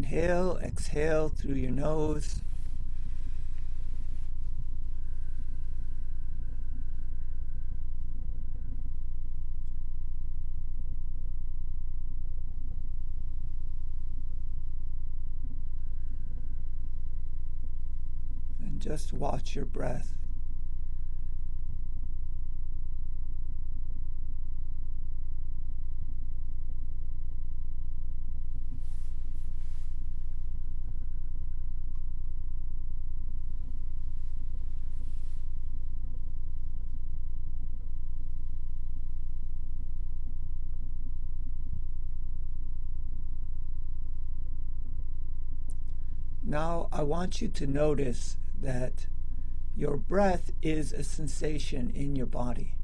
inhale, exhale through your nose. And just watch your breath. Now I want you to notice that your breath is a sensation in your body.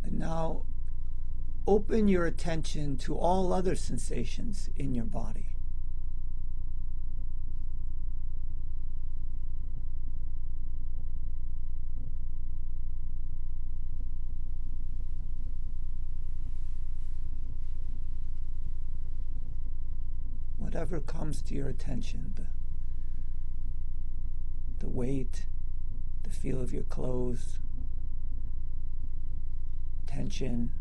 And now open your attention to all other sensations in your body. Whatever comes to your attention, the weight, the feel of your clothes, tension,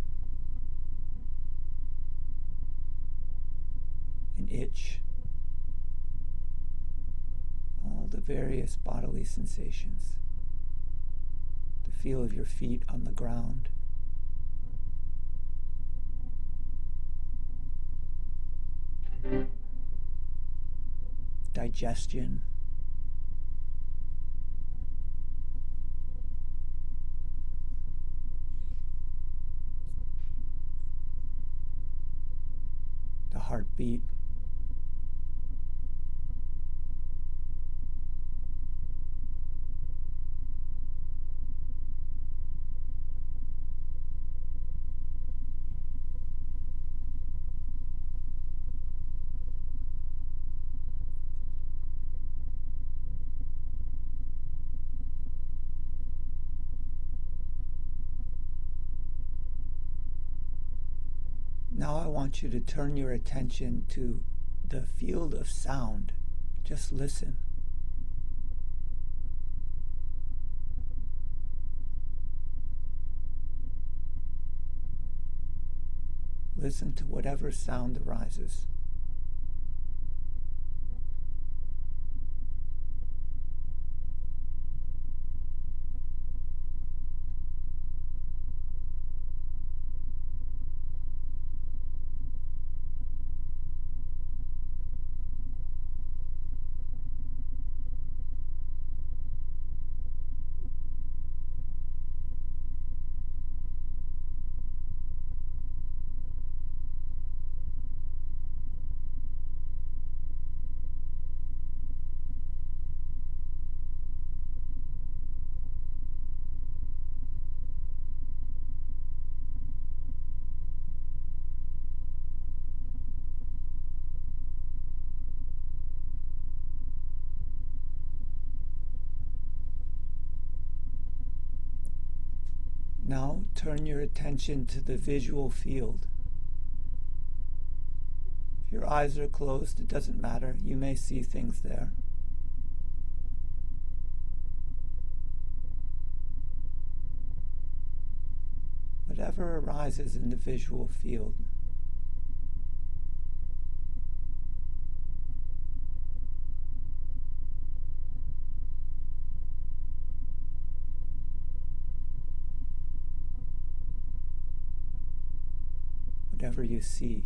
an itch, all the various bodily sensations, the feel of your feet on the ground, digestion, the heartbeat, Now I want you to turn your attention to the field of sound. Just listen. Listen to whatever sound arises. Now turn your attention to the visual field. If your eyes are closed, it doesn't matter. You may see things there. Whatever arises in the visual field. Whatever you see.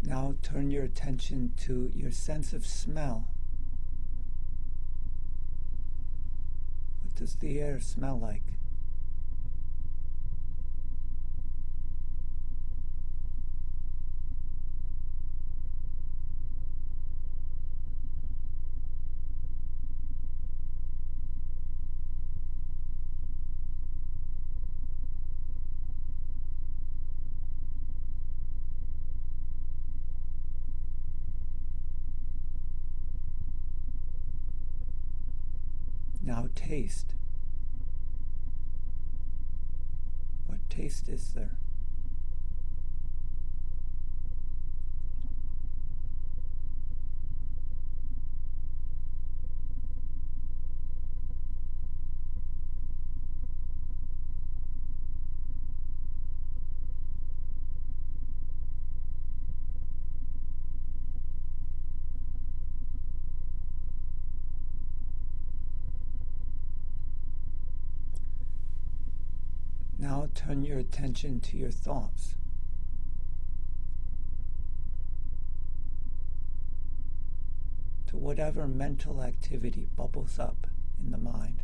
Now turn your attention to your sense of smell. What does the air smell like? Now taste. What taste is there? Now turn your attention to your thoughts. To whatever mental activity bubbles up in the mind.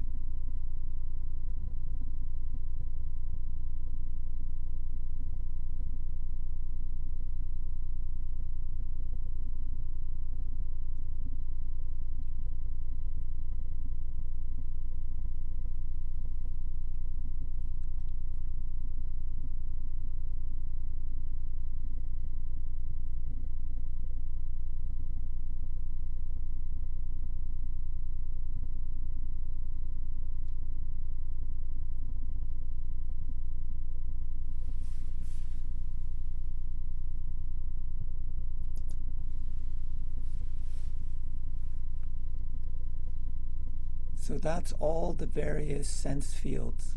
So that's all the various sense fields,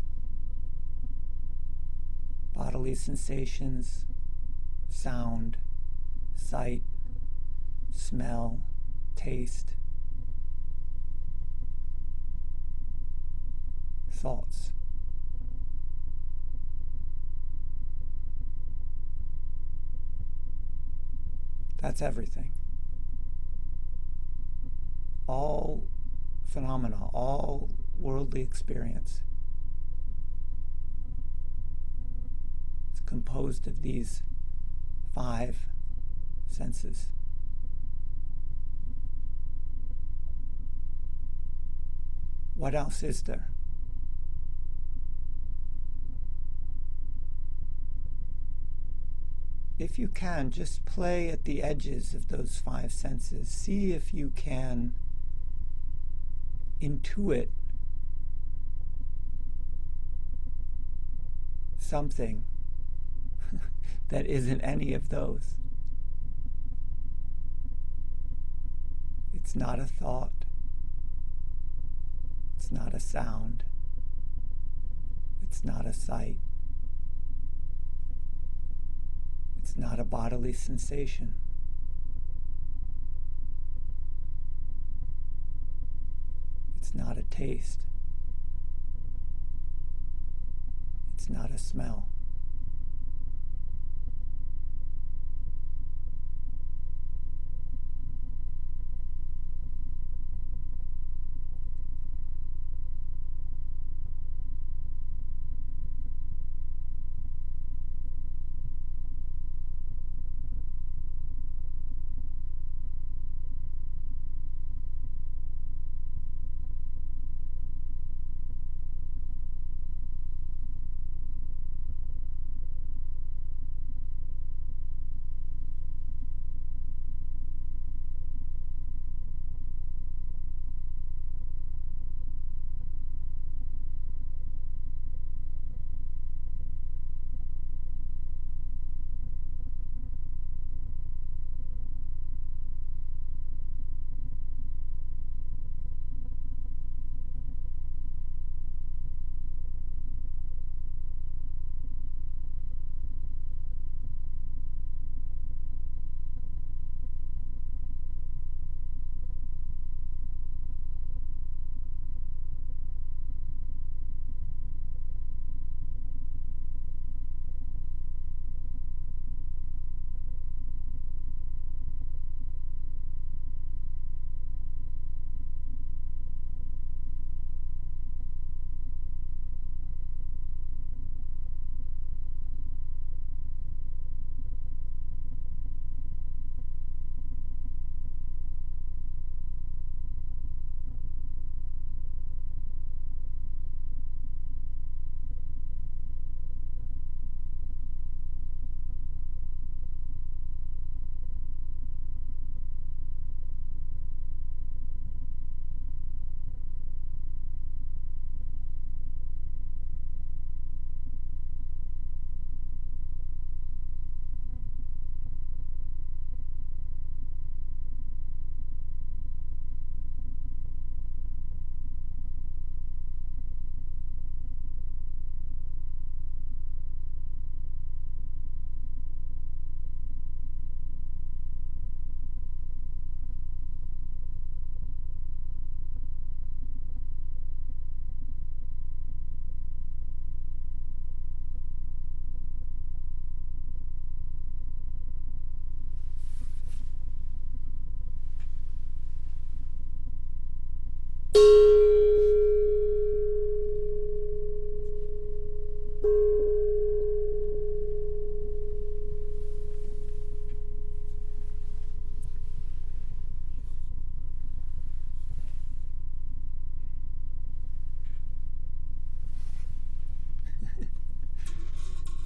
bodily sensations, sound, sight, smell, taste, thoughts. That's everything. All phenomena, all worldly experience. It's composed of these 5 senses. What else is there? If you can, just play at the edges of those 5 senses. See if you can intuit something that isn't any of those. It's not a thought. It's not a sound. It's not a sight. It's not a bodily sensation. It's not a taste. It's not a smell.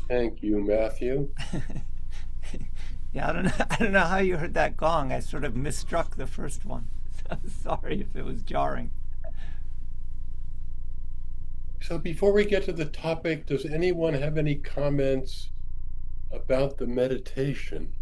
Thank you, Matthew. Yeah, I don't know. I don't know how you heard that gong. I sort of mistruck the first one. So sorry if it was jarring. So before we get to the topic, does anyone have any comments about the meditation?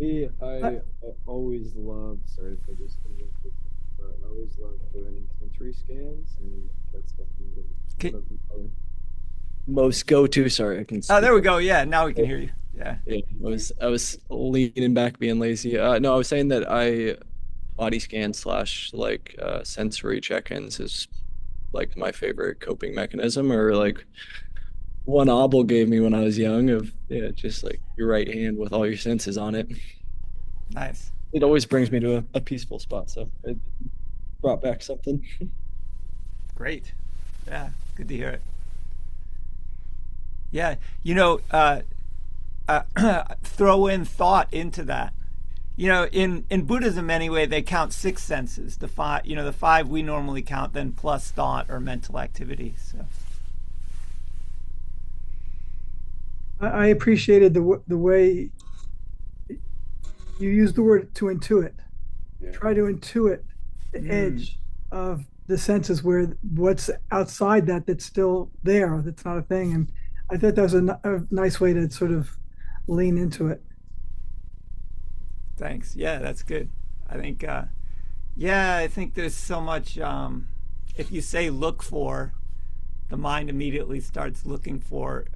I I always love, sorry if I just interrupted, but I always love doing sensory scans, and that's definitely one Okay. of my most go-to. Sorry, I can Oh, there speak we up. go. Yeah, now we can hear you. Yeah. Yeah, I was leaning back, being lazy. No, I was saying that I body scan slash like sensory check-ins is like my favorite coping mechanism, or like one Abel gave me when I was young of yeah, just like your right hand with all your senses on it. Nice. It always brings me to a peaceful spot, so it brought back something. Great. Yeah. Good to hear it. Yeah. Throw in thought into that. In Buddhism anyway, they count six senses. The five, the five we normally count, then plus thought or mental activity. So I appreciated the way you used the word to intuit. Yeah. Try to intuit the mm, edge of the senses where what's outside that's still there, that's not a thing. And I thought that was a nice way to sort of lean into it. thanks. Yeah, that's good. I think. Yeah, I think there's so much. If you say look for, the mind immediately starts looking for,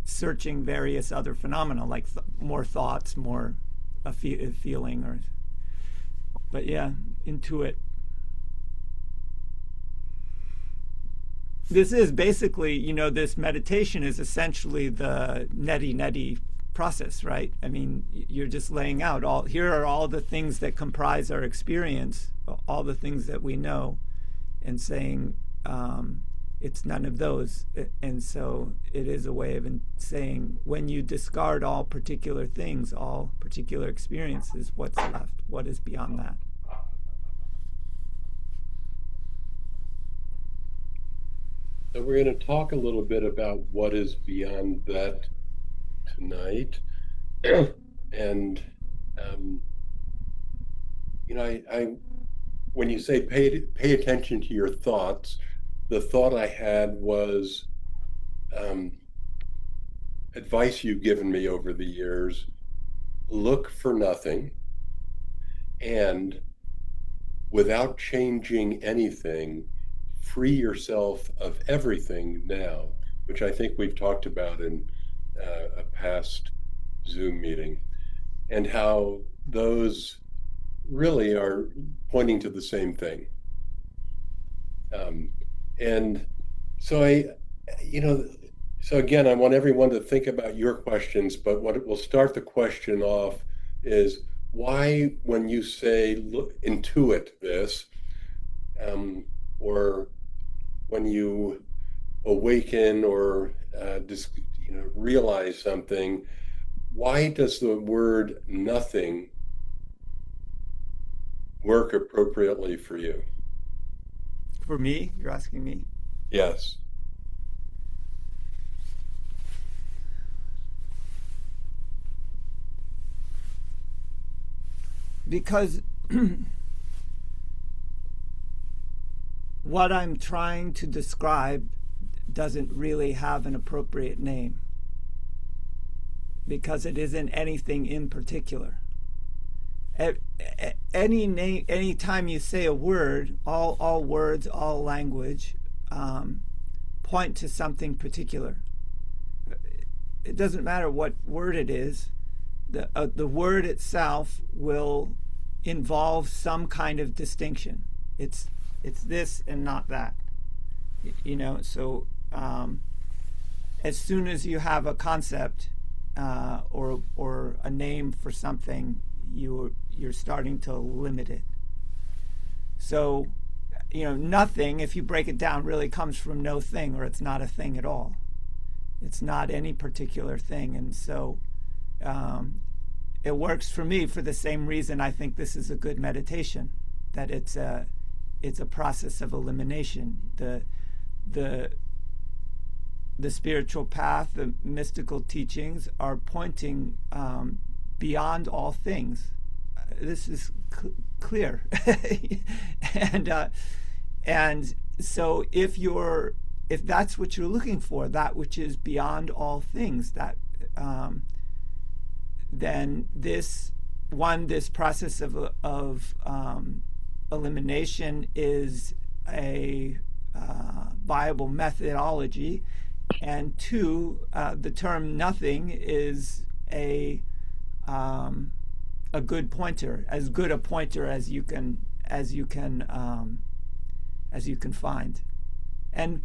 searching various other phenomena like more thoughts, more a feeling, or. But yeah, intuit. This is basically, this meditation is essentially the neti neti process, right? I mean, you're just laying out here are all the things that comprise our experience, all the things that we know, and saying it's none of those. And so it is a way of saying when you discard all particular things, all particular experiences, what's left? What is beyond that? So we're going to talk a little bit about what is beyond that tonight. And um, I when you say pay attention to your thoughts, the thought I had was um, advice you've given me over the years: look for nothing, and without changing anything, free yourself of everything now, which I think we've talked about in a past Zoom meeting, and how those really are pointing to the same thing. Um, and so you know, so again, I want everyone to think about your questions, but what will start the question off is why, when you say look, intuit this, um, or when you awaken or just realize something, why does the word nothing work appropriately for you? For me, you're asking me. Yes. Because what I'm trying to describe doesn't really have an appropriate name because it isn't anything in particular. Any time you say a word, all words, all language, point to something particular. It doesn't matter what word it is. The word itself will involve some kind of distinction. It's this and not that. So as soon as you have a concept or a name for something, you're starting to limit it. So nothing, if you break it down, really comes from no thing, or it's not a thing at all. It's not any particular thing. And so it works for me for the same reason I think this is a good meditation, that it's a process of elimination. The spiritual path, the mystical teachings are pointing beyond all things. This is clear, and so if that's what you're looking for, that which is beyond all things, that then this process of elimination is a viable methodology, and two, the term nothing is a good pointer, as good a pointer as you can find, and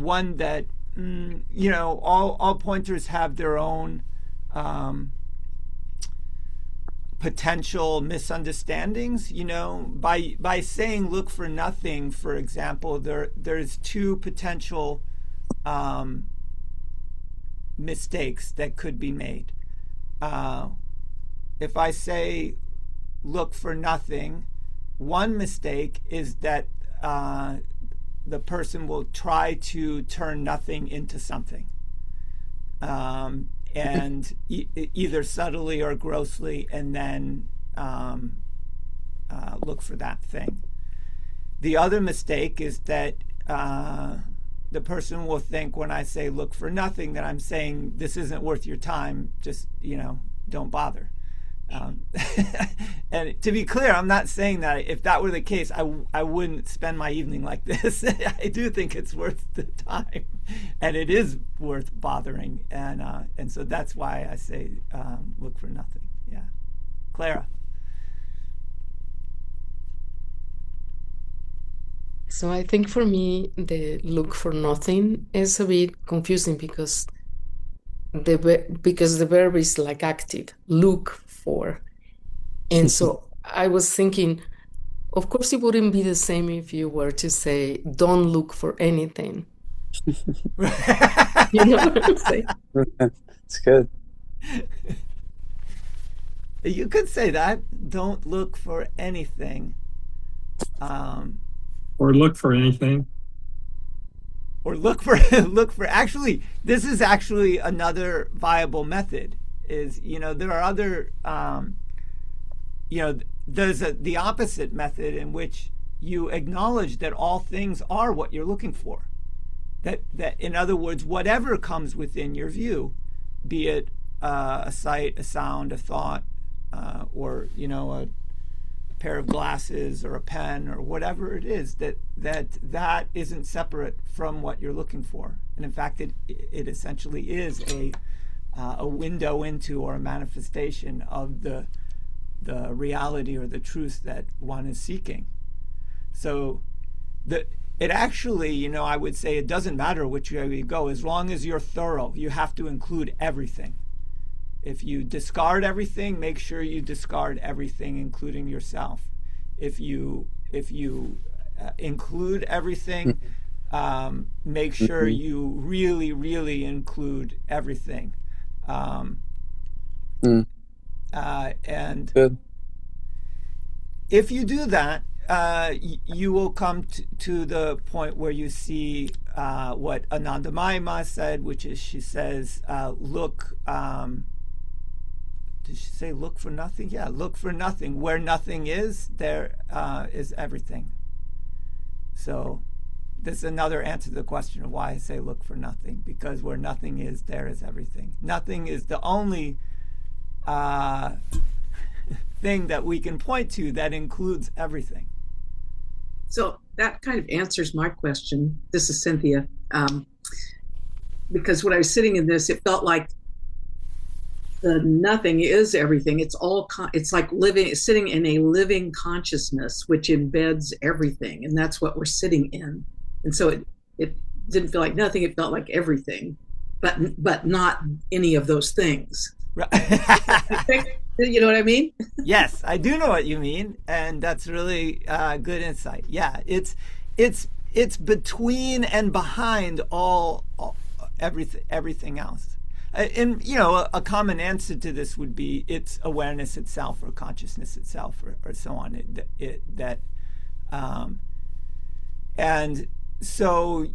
one that all pointers have their own potential misunderstandings. By saying look for nothing, for example, there's two potential mistakes that could be made. If I say look for nothing, one mistake is that the person will try to turn nothing into something, and either subtly or grossly, and then look for that thing. The other mistake is that the person will think when I say look for nothing that I'm saying this isn't worth your time, just don't bother. And to be clear, I'm not saying that. If that were the case, I wouldn't spend my evening like this. I do think it's worth the time, and it is worth bothering, and so that's why I say look for nothing. Yeah, Clara. So I think for me, the look for nothing is a bit confusing because the verb is like active, look for. And so I was thinking, of course, it wouldn't be the same if you were to say, don't look for anything. You know what I'm saying? It's good. You could say that. Don't look for anything. Or look for anything. Or look for actually, this is actually another viable method. Is there are other there's the opposite method in which you acknowledge that all things are what you're looking for. That in other words, whatever comes within your view, be it a sight, a sound, a thought, or a pair of glasses or a pen or whatever it is, that isn't separate from what you're looking for. And in fact, it essentially is a window into or a manifestation of the reality or the truth that one is seeking. So it actually, I would say it doesn't matter which way you go, as long as you're thorough. You have to include everything. If you discard everything, make sure you discard everything, including yourself. If you include everything, make sure you really, really include everything. And Good. if you do that, you will come to the point where you see what Anandamayi said, which is, she says, look. Did she say look for nothing? Yeah, look for nothing. Where nothing is, there is everything. So this is another answer to the question of why I say look for nothing, because where nothing is, there is everything. Nothing is the only thing that we can point to that includes everything. So that kind of answers my question. This is Cynthia. Because when I was sitting in this, it felt like the nothing is everything. It's all, it's like sitting in a living consciousness, which embeds everything. And that's what we're sitting in. And so it didn't feel like nothing. It felt like everything, but not any of those things. You know what I mean? Yes, I do know what you mean. And that's really good insight. Yeah, it's between and behind everything else. And a common answer to this would be it's awareness itself or consciousness itself or so on. And so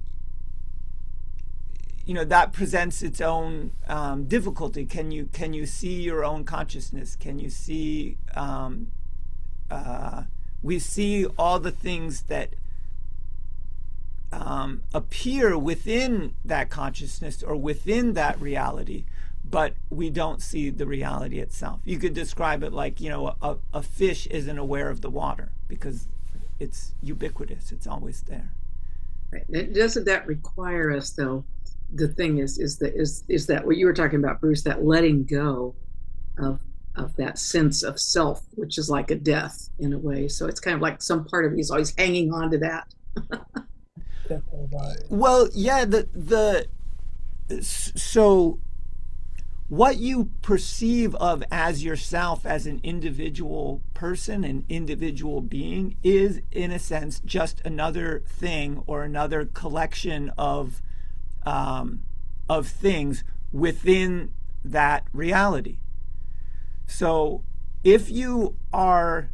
that presents its own difficulty. Can you see your own consciousness? Can you see? We see all the things that appear within that consciousness or within that reality, but we don't see the reality itself. You could describe it like, a fish isn't aware of the water because it's ubiquitous. It's always there. Right. And doesn't that require us, though? The thing is that what you were talking about, Bruce, that letting go of that sense of self, which is like a death in a way. So it's kind of like some part of me is always hanging on to that. Well, yeah, so what you perceive of as yourself as an individual person, an individual being, is in a sense just another thing or another collection of things within that reality. So if you are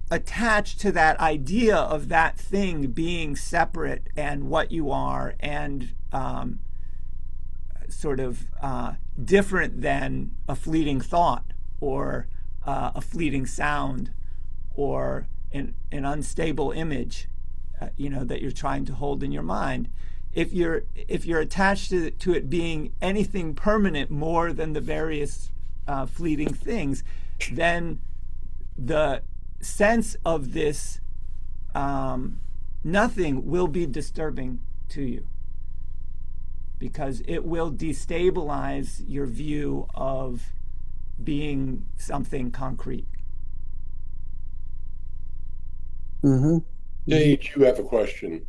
attached to that idea of that thing being separate and what you are and sort of different than a fleeting thought or a fleeting sound or an unstable image, that you're trying to hold in your mind. If you're attached to it being anything permanent more than the various fleeting things, then the sense of this nothing will be disturbing to you because it will destabilize your view of being something concrete. Mm-hmm. Dave, you have a question.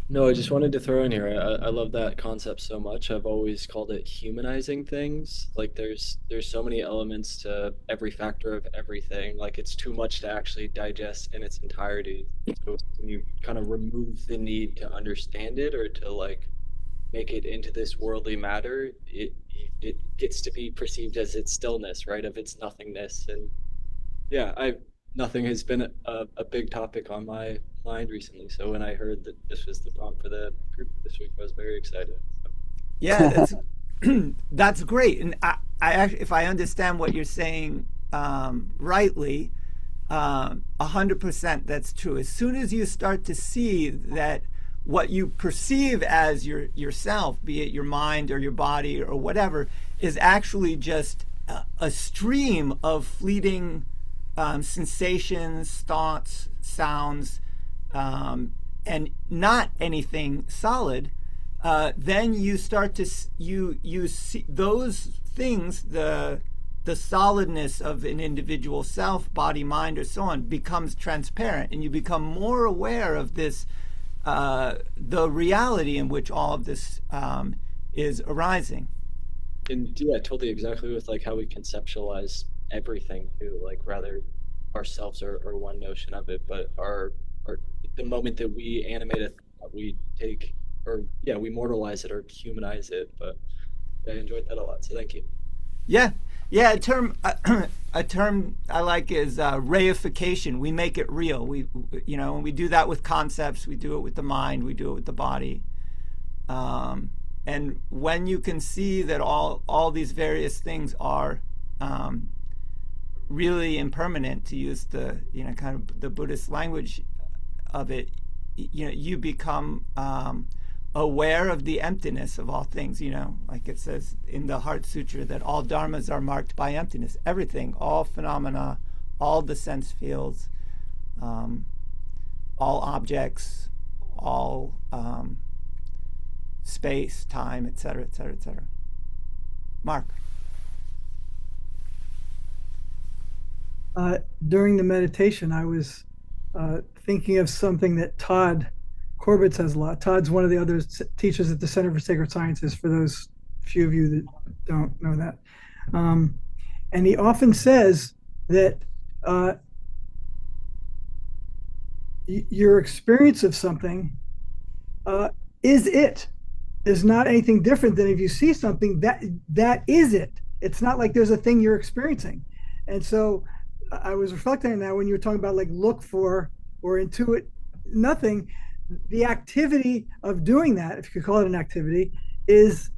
No, I just wanted to throw in here. I love that concept so much. I've always called it humanizing things. Like there's so many elements to every factor of everything. Like it's too much to actually digest in its entirety. So when you kind of remove the need to understand it or to like make it into this worldly matter, it gets to be perceived as its stillness, right? Of its nothingness. And yeah, nothing has been a big topic on my mind recently. So when I heard that this was the prompt for the group this week, I was very excited. Yeah, that's that's great. And I actually, if I understand what you're saying rightly, 100% that's true. As soon as you start to see that what you perceive as yourself, be it your mind or your body or whatever, is actually just a stream of fleeting sensations, thoughts, sounds, and not anything solid, then you start to you see those things, the solidness of an individual self, body, mind, or so on, becomes transparent, and you become more aware of this, the reality in which all of this is arising. And yeah, totally exactly with like how we conceptualize everything too. Like rather ourselves are one notion of it, but our the moment that we animate it, we take or yeah, we mortalize it or humanize it. But I enjoyed that a lot. So thank you. Yeah. A term I like is reification. We make it real. And we do that with concepts. We do it with the mind. We do it with the body. And when you can see that all these various things are really impermanent, to use the kind of the Buddhist language of it, you become aware of the emptiness of all things. Like it says in the Heart Sutra that all dharmas are marked by emptiness. Everything, all phenomena, all the sense fields, all objects, all space, time, etc., etc., etc. Mark. During the meditation, I was thinking of something that Todd Corbett says a lot. Todd's one of the other teachers at the Center for Sacred Sciences, for those few of you that don't know that. And he often says that your experience of something uh, is it. Is not anything different than if you see something that is it. It's not like there's a thing you're experiencing. And so I was reflecting on that when you were talking about like look for or intuit nothing. The activity of doing that, if you could call it an activity, is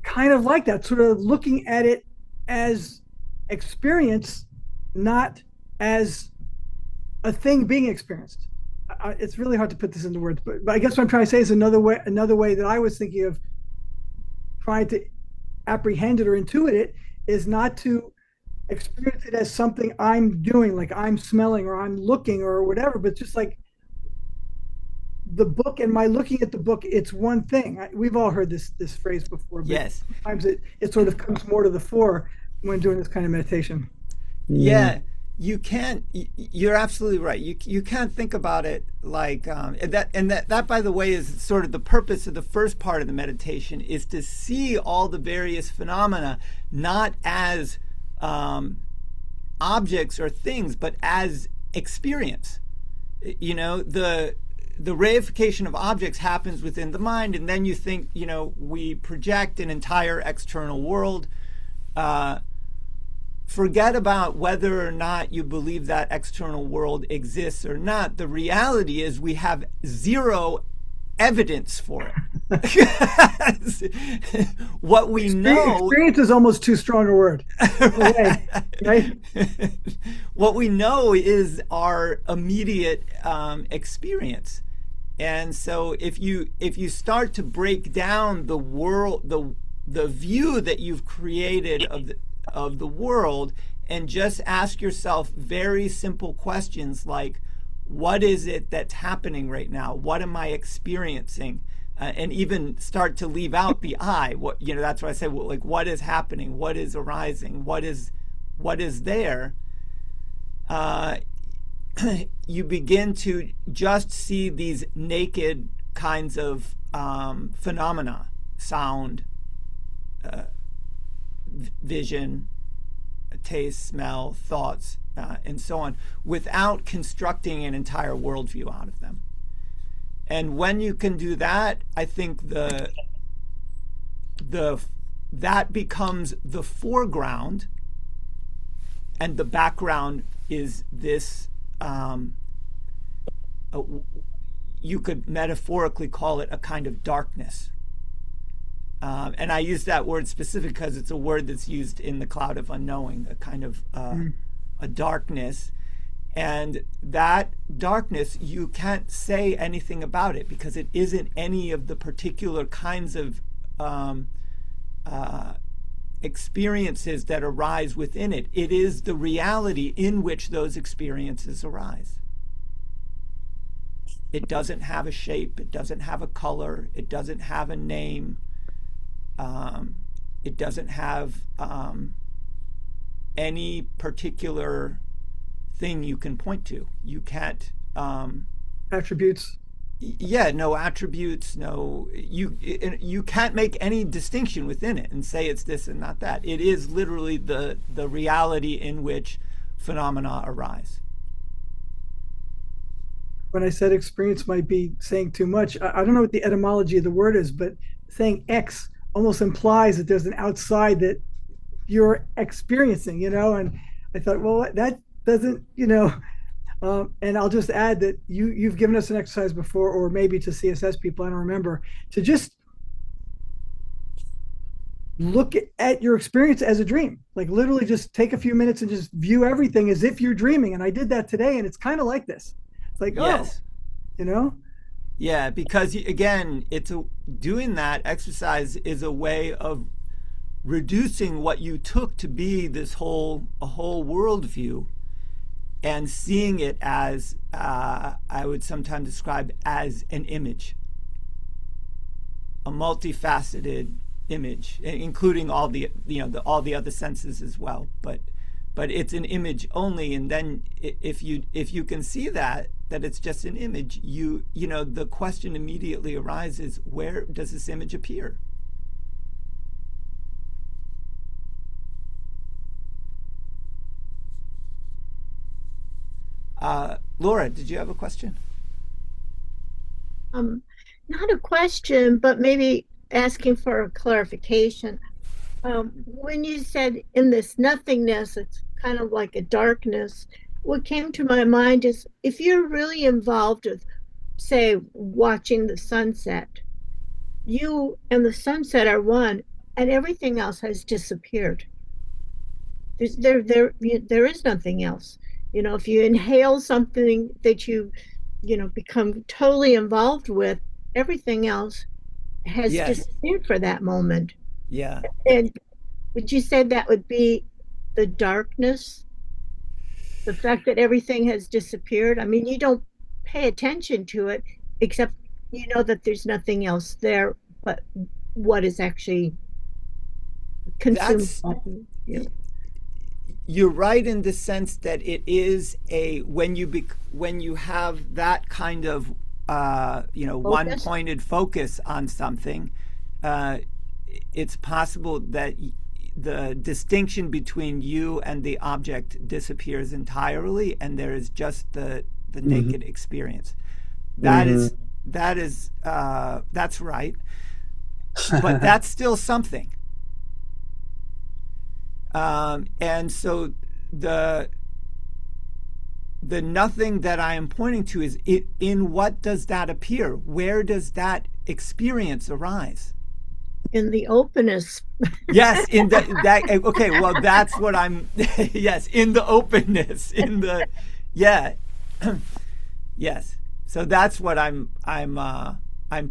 kind of like that, sort of looking at it as experience, not as a thing being experienced. It's really hard to put this into words, but I guess what I'm trying to say is another way that I was thinking of trying to apprehend it or intuit it is not to experience it as something I'm doing, like I'm smelling or I'm looking or whatever, but just like the book and my looking at the book, it's one thing. We've all heard this phrase before, but Yes. sometimes it sort of comes more to the fore when doing this kind of meditation. Yeah, you can't. You're absolutely right. You can't think about it like that. By the way, is sort of the purpose of the first part of the meditation, is to see all the various phenomena not as objects or things, but as experience. You know, the reification of objects happens within the mind, and then you think, you know, we project an entire external world. Forget about whether or not you believe that external world exists or not. The reality is we have zero evidence for it. What we know... Experience is almost too strong a word. Right? What we know is our immediate experience. And so if you start to break down the world, the view that you've created of the world, and just ask yourself very simple questions like, what is it that's happening right now? What am I experiencing? And even start to leave out the I. What, you know, that's what I say. Well, like, what is happening? What is arising? What is there? You begin to just see these naked kinds of phenomena: sound, vision, taste, smell, thoughts, and so on, without constructing an entire worldview out of them. And when you can do that, I think that becomes the foreground, and the background is this. You could metaphorically call it a kind of darkness. And I use that word specific because it's a word that's used in the cloud of unknowing, a kind of a darkness. And that darkness, you can't say anything about it because it isn't any of the particular kinds of experiences that arise within it. It is the reality in which those experiences arise. It doesn't have a shape. It doesn't have a color. It doesn't have a name. It doesn't have any particular thing you can point to. You can't attributes. Yeah, no attributes. No, you can't make any distinction within it and say it's this and not that. It is literally the reality in which phenomena arise. When I said experience might be saying too much, I don't know what the etymology of the word is, but saying X almost implies that there's an outside that you're experiencing, you know. And I thought, well, that doesn't, you know. And I'll just add that you've given us an exercise before, or maybe to CSS people, I don't remember, to just look at your experience as a dream. Like literally just take a few minutes and just view everything as if you're dreaming. And I did that today, and it's kind of like this. It's like, yes. You know? Yeah, because again, doing that exercise is a way of reducing what you took to be a whole worldview, and seeing it as I would sometimes describe as an image, a multifaceted image, including all the other senses as well. But it's an image only, and then if you can see that it's just an image, you know, the question immediately arises: where does this image appear? Laura, did you have a question? Um, Not a question, but maybe asking for a clarification. When you said in this nothingness, it's kind of like a darkness. What came to my mind is if you're really involved with, say, watching the sunset, you and the sunset are one, and everything else has disappeared. There is nothing else. If you inhale something that you become totally involved with, everything else has Yes. disappeared for that moment. Yeah. And would you say that would be the darkness? The fact that everything has disappeared? I mean, you don't pay attention to it, except you know that there's nothing else there, but what is actually consumed That's by you. You're right in the sense that it is when you have that kind of one-pointed focus on something, it's possible that the distinction between you and the object disappears entirely, and there is just the naked experience. That's right, but that's still something. And so the nothing that I am pointing to is in what does that appear? Where does that experience arise? In the openness. Yes, in that. Okay, well, that's what I'm. Yes, in the openness, yes. So that's what I'm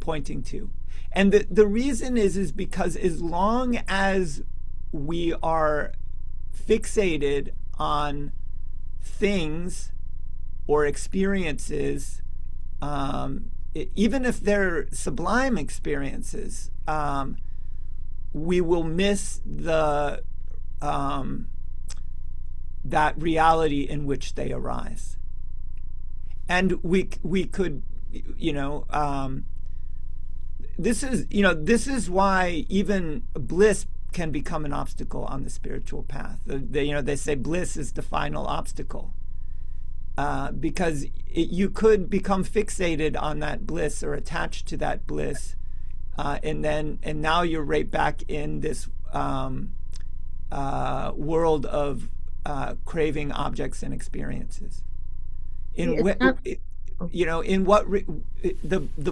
pointing to, and the reason is because as long as we are fixated on things or experiences, even if they're sublime experiences, we will miss that reality in which they arise. And we could, this is why even bliss can become an obstacle on the spiritual path. They say bliss is the final obstacle, because you could become fixated on that bliss or attached to that bliss, and now you're right back in this world of craving objects and experiences. The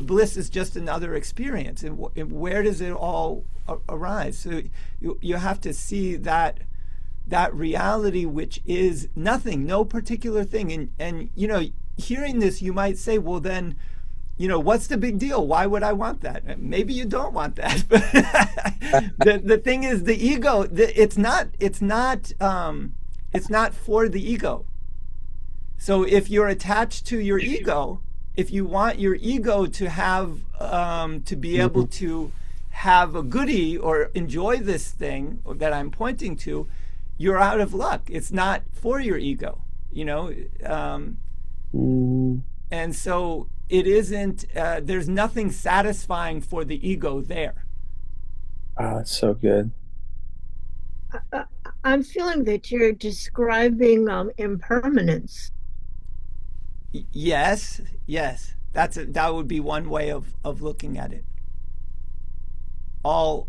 bliss is just another experience, and where does it all arise? So you have to see that reality, which is nothing, no particular thing. And hearing this, you might say, well, then, what's the big deal? Why would I want that? Maybe you don't want that. But the thing is, the ego, it's not for the ego. So if you're attached to your ego, if you want your ego to have to be able to have a goodie or enjoy this thing that I'm pointing to, you're out of luck. It's not for your ego, and so it isn't. There's nothing satisfying for the ego there. That's so good. I'm feeling that you're describing impermanence. Yes. That would be one way of looking at it. All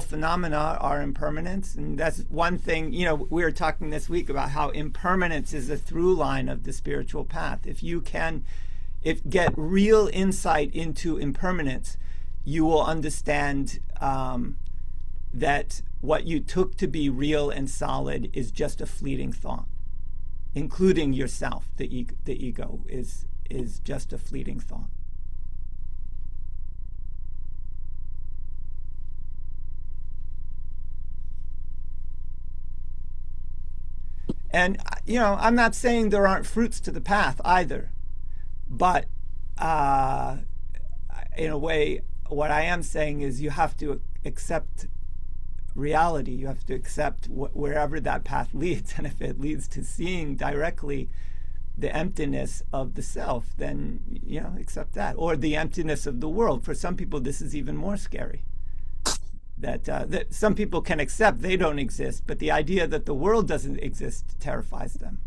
phenomena are impermanence, and that's one thing. We were talking this week about how impermanence is a through line of the spiritual path. If you get real insight into impermanence, you will understand that what you took to be real and solid is just a fleeting thought, including yourself. The ego is just a fleeting thought. And I'm not saying there aren't fruits to the path either, but in a way, what I am saying is you have to accept reality. You have to accept wherever that path leads, and if it leads to seeing directly the emptiness of the self, then accept that, or the emptiness of the world. For some people, this is even more scary. That some people can accept they don't exist, but the idea that the world doesn't exist terrifies them.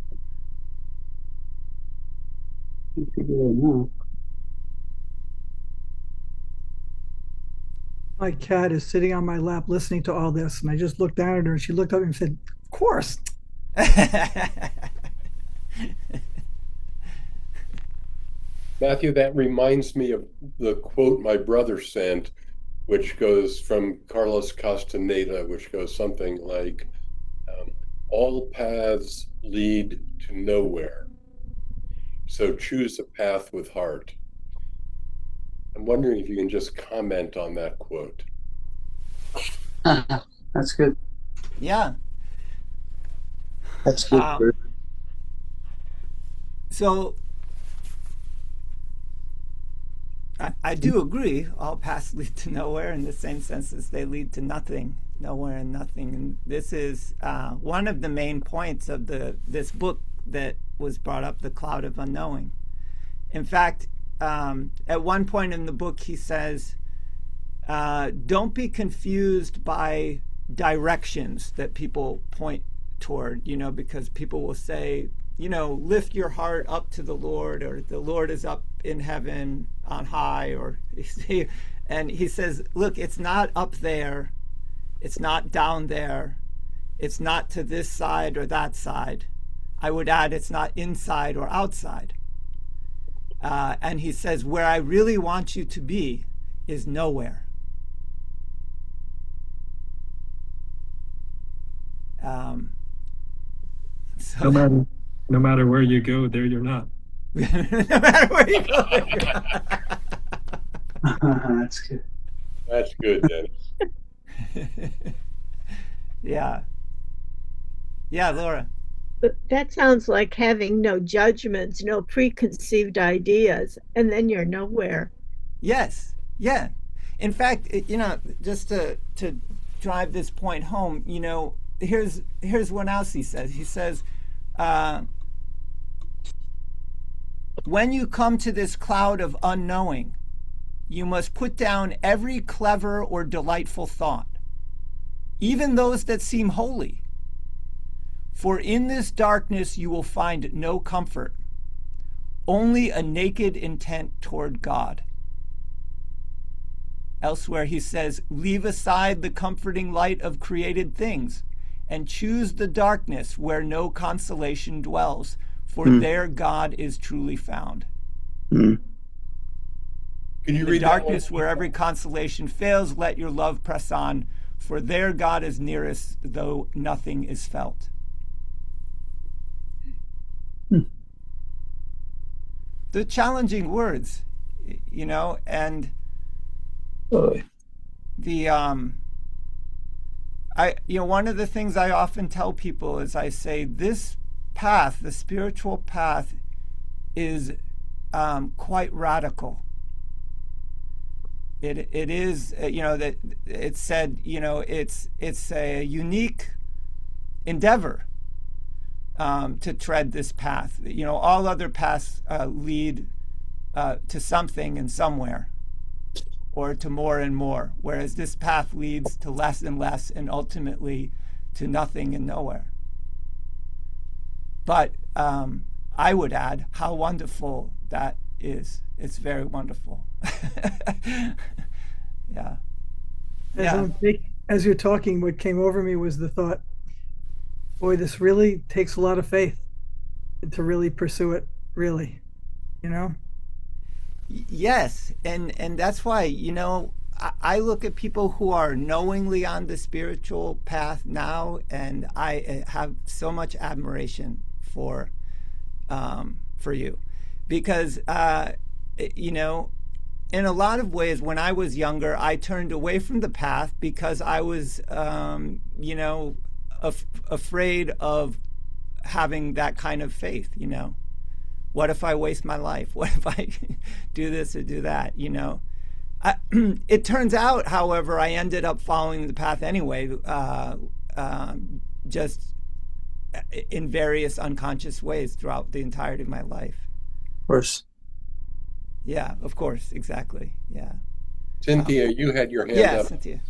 My cat is sitting on my lap listening to all this, and I just looked down at her, and she looked up and said, "Of course." Matthew, that reminds me of the quote my brother sent, which goes from Carlos Castaneda, which goes something like, all paths lead to nowhere. So choose a path with heart. I'm wondering if you can just comment on that quote. That's good. Yeah. That's good. So I do agree. All paths lead to nowhere in the same sense as they lead to nothing, nowhere and nothing. And this is one of the main points of this book that was brought up, The Cloud of Unknowing. In fact, at one point in the book, he says, don't be confused by directions that people point toward, because people will say, lift your heart up to the Lord, or the Lord is up in heaven on high, and he says, look, it's not up there, it's not down there, it's not to this side or that side. I would add, it's not inside or outside. And he says, where I really want you to be is nowhere. So no matter where you go, there you're not. No matter where you go, there you're not. That's good. That's good, Dennis. Yeah. Yeah, Laura. But that sounds like having no judgments, no preconceived ideas, and then you're nowhere. Yes. Yeah. In fact, just to drive this point home, here's what else he says. He says, when you come to this cloud of unknowing, you must put down every clever or delightful thought, even those that seem holy. For in this darkness you will find no comfort, only a naked intent toward God. Elsewhere he says, leave aside the comforting light of created things and choose the darkness where no consolation dwells, for there God is truly found. Can you read the darkness where every consolation fails, let your love press on, for there God is nearest, though nothing is felt. The challenging words, and the one of the things I often tell people is I say this path, the spiritual path, is quite radical. It is, that it's said, it's a unique endeavor to tread this path. All other paths lead to something and somewhere, or to more and more, whereas this path leads to less and less, and ultimately to nothing and nowhere. But I would add how wonderful that is. It's very wonderful. Yeah. As you're talking, what came over me was the thought, boy, this really takes a lot of faith to really pursue it, really, Yes, and that's why, I look at people who are knowingly on the spiritual path now, and I have so much admiration for you, because in a lot of ways, when I was younger, I turned away from the path because I was afraid of having that kind of faith. What if I waste my life? What if I do this or do that? It turns out, however, I ended up following the path anyway, just in various unconscious ways throughout the entirety of my life. Of course. Yeah, of course, exactly. Yeah. Cynthia, you had your hand up. Cynthia.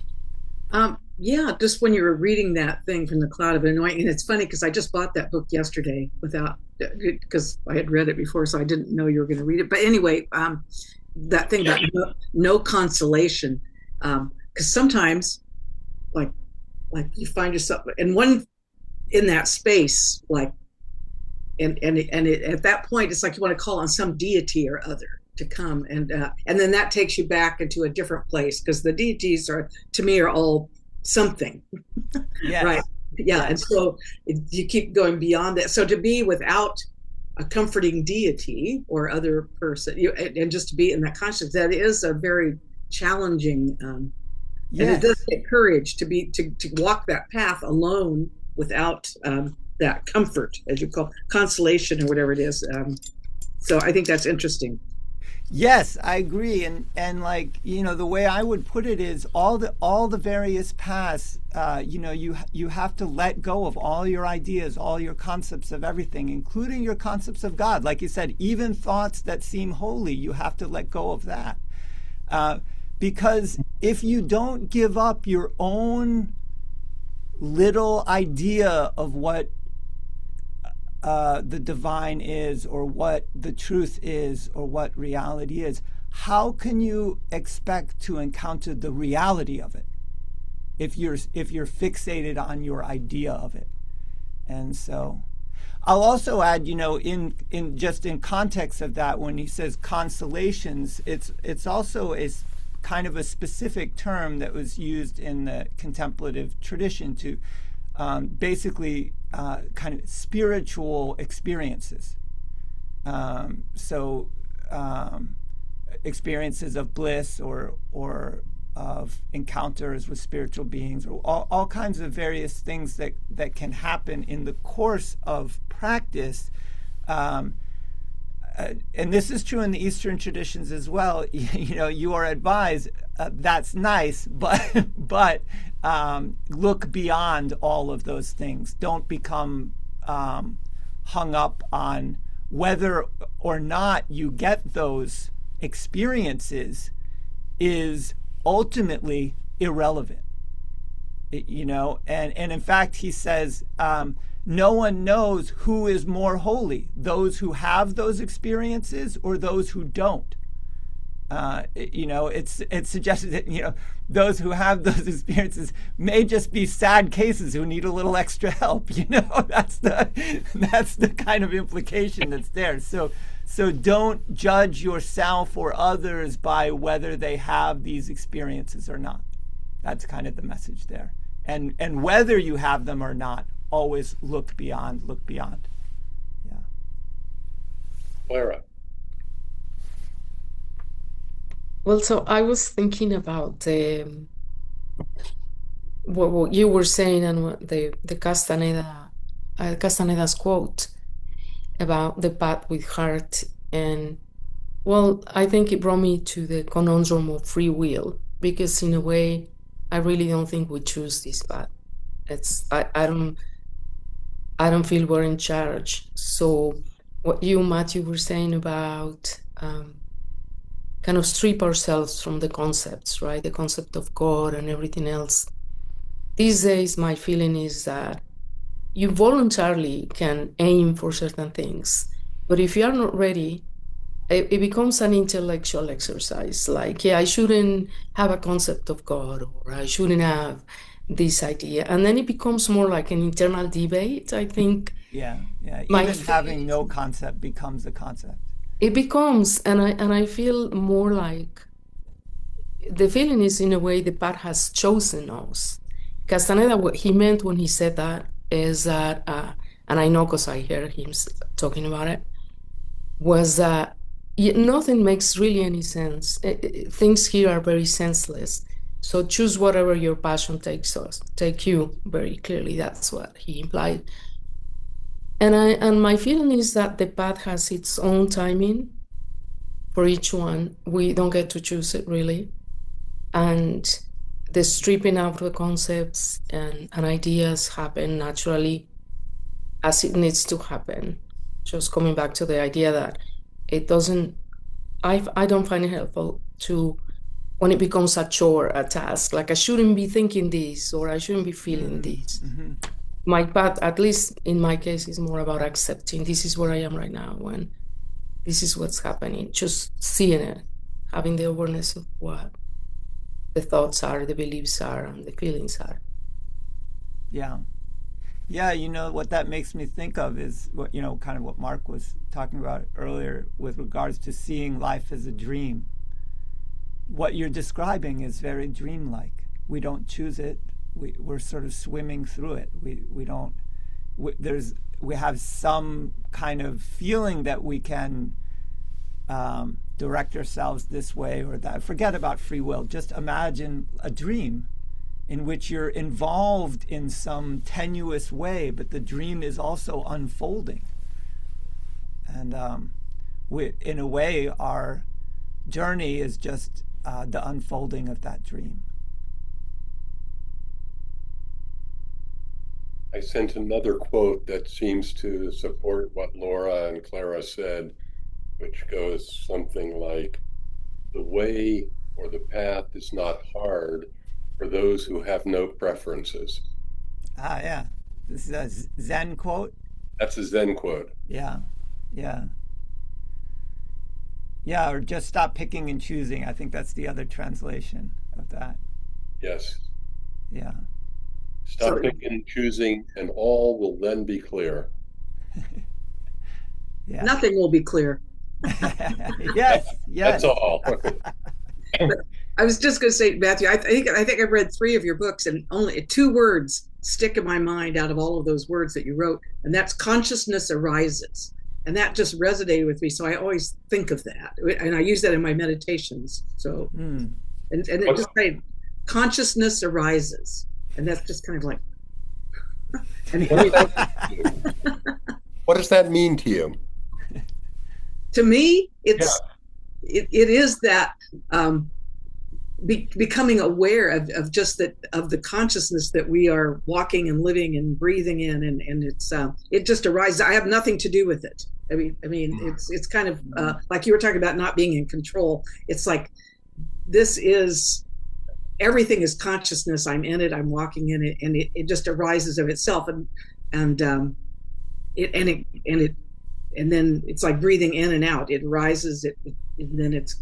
Just when you were reading that thing from The Cloud of Anointing, and it's funny because I just bought that book yesterday without because I had read it before, so I didn't know you were going to read it. But anyway, that thing about no consolation, because sometimes, like you find yourself in that space, like, and at that point, it's like you want to call on some deity or other to come, and then that takes you back into a different place, because the deities to me are all something. Yes. Right. Yeah. Yes. And so you keep going beyond that. So to be without a comforting deity or other person, and just to be in that consciousness, that is a very challenging, Yes. and it does take courage to walk that path alone without that comfort, as you call consolation or whatever it is. So I think that's interesting. Yes, I agree, and like, the way I would put it is all the various paths. You have to let go of all your ideas, all your concepts of everything, including your concepts of God. Like you said, even thoughts that seem holy, you have to let go of that, because if you don't give up your own little idea of what the divine is, or what the truth is, or what reality is, how can you expect to encounter the reality of it if you're fixated on your idea of it? And so I'll also add, in just in context of that, when he says consolations, it's also a kind of a specific term that was used in the contemplative tradition to basically kind of spiritual experiences. Experiences of bliss or of encounters with spiritual beings, or all kinds of various things that can happen in the course of practice. And this is true in the Eastern traditions as well. You are advised, that's nice, but look beyond all of those things. Don't become hung up on whether or not you get those experiences is ultimately irrelevant. And in fact, he says, no one knows who is more holy, those who have those experiences or those who don't. It's suggested that those who have those experiences may just be sad cases who need a little extra help. That's the kind of implication that's there. So don't judge yourself or others by whether they have these experiences or not. That's kind of the message there. And whether you have them or not, always look beyond. Yeah. Clara. Well, so I was thinking about what you were saying, and what the Castaneda's quote about the path with heart. And well, I think it brought me to the conundrum of free will, because in a way, I really don't think we choose this path. I don't feel we're in charge. So what you, Matthew, were saying about kind of strip ourselves from the concepts, right? The concept of God and everything else. These days, my feeling is that you voluntarily can aim for certain things, but if you are not ready, it becomes an intellectual exercise. Like, I shouldn't have a concept of God, or I shouldn't have this idea. And then it becomes more like an internal debate, I think. Yeah. Even having no concept becomes a concept. It becomes, and I feel more like the feeling is, in a way, the path has chosen us. Castaneda, what he meant when he said that is that, and I know because I heard him talking about it, was that nothing makes really any sense. Things here are very senseless. So choose whatever your passion take you, very clearly. That's what he implied. And my feeling is that the path has its own timing for each one. We don't get to choose it, really. And the stripping out of the concepts and ideas happen naturally as it needs to happen. Just coming back to the idea that it doesn't, I don't find it helpful to, when it becomes a chore, a task, like I shouldn't be thinking this, or I shouldn't be feeling this. Mm-hmm. my path, at least in my case, is more about accepting this is where I am right now, when this is what's happening, just seeing it, having the awareness of what the thoughts are, the beliefs are, and the feelings are. Yeah. Yeah, you know, what that makes me think of is what, you know, kind of what Mark was talking about earlier with regards to seeing life as a dream. What you're describing is very dreamlike. We don't choose it. We're sort of swimming through it. We don't, we have some kind of feeling that we can direct ourselves this way or that. Forget about free will. Just imagine a dream in which you're involved in some tenuous way, but the dream is also unfolding. And in a way, our journey is just the unfolding of that dream. I sent another quote that seems to support what Laura and Clara said, which goes something like, "The way or the path is not hard for those who have no preferences." Ah, yeah. This is a Zen quote. That's a Zen quote. Yeah, yeah. Yeah, or just stop picking and choosing. I think that's the other translation of that. Yes. Yeah. Stop picking and choosing, and all will then be clear. Yeah. Nothing will be clear. Yes, yes. That's all. I was just going to say, Matthew, I think I've read 3 of your books, and only 2 words stick in my mind out of all of those words that you wrote, and that's consciousness arises. And that just resonated with me, so I always think of that, and I use that in my meditations. So, and it just kind of, consciousness arises, and that's just kind of like. What does that mean to you? To me, it is that becoming aware of just that, of the consciousness that we are walking and living and breathing in, and it's it just arises. I have nothing to do with it. I mean, it's kind of like you were talking about not being in control. It's like this is, everything is consciousness. I'm in it. I'm walking in it, and it just arises of itself, and then it's like breathing in and out. It rises, and then it's.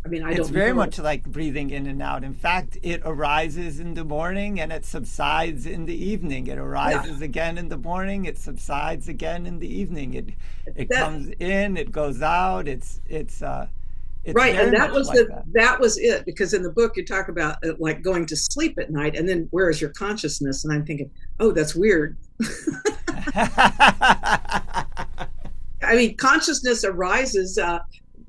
I mean, it's very much like breathing in and out. In fact, it arises in the morning and it subsides in the evening. It arises again in the morning. It subsides again in the evening. It comes in. It goes out. It's right, and that was like that was it. Because in the book you talk about like going to sleep at night, and then where is your consciousness? And I'm thinking, oh, that's weird. I mean, consciousness arises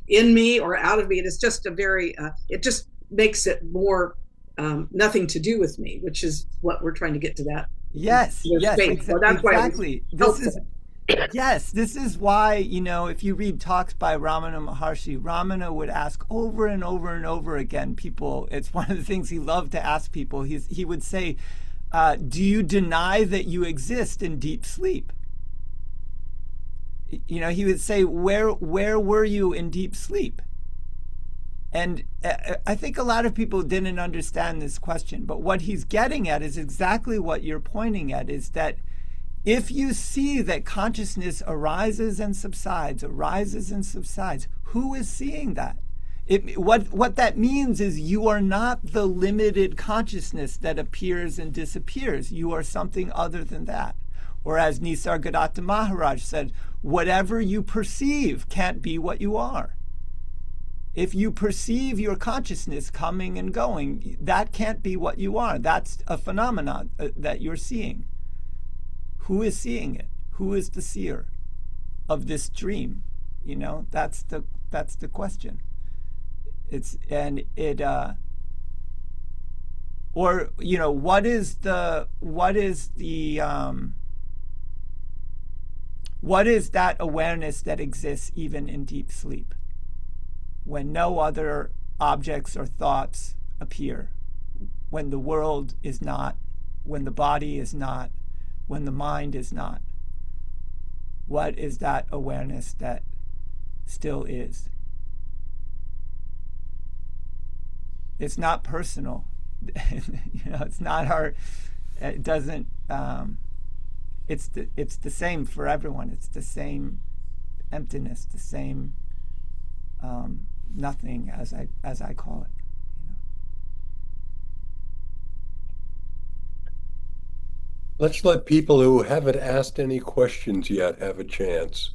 in me or out of me. It's just a very, it just makes it more nothing to do with me, which is what we're trying to get to that. Yes, yes, So that's exactly. This is why, you know, if you read talks by Ramana Maharshi, Ramana would ask over and over and over again, people, it's one of the things he loved to ask people. He would say, do you deny that you exist in deep sleep? You know, he would say, where were you in deep sleep? And I think a lot of people didn't understand this question, but what he's getting at is exactly what you're pointing at, is that if you see that consciousness arises and subsides, who is seeing that? What that means is you are not the limited consciousness that appears and disappears. You are something other than that. Or as Nisargadatta Maharaj said, whatever you perceive can't be what you are. If you perceive your consciousness coming and going, that can't be what you are. That's a phenomenon that you're seeing. Who is seeing it? Who is the seer of this dream? You know, that's the question. Or, you know, what is that awareness that exists even in deep sleep, when no other objects or thoughts appear, when the world is not, when the body is not, when the mind is not? What is that awareness that still is? It's not personal. You know, it's not our, it doesn't, it's the same for everyone. It's the same emptiness, the same nothing, as I call it. Let's let people who haven't asked any questions yet have a chance.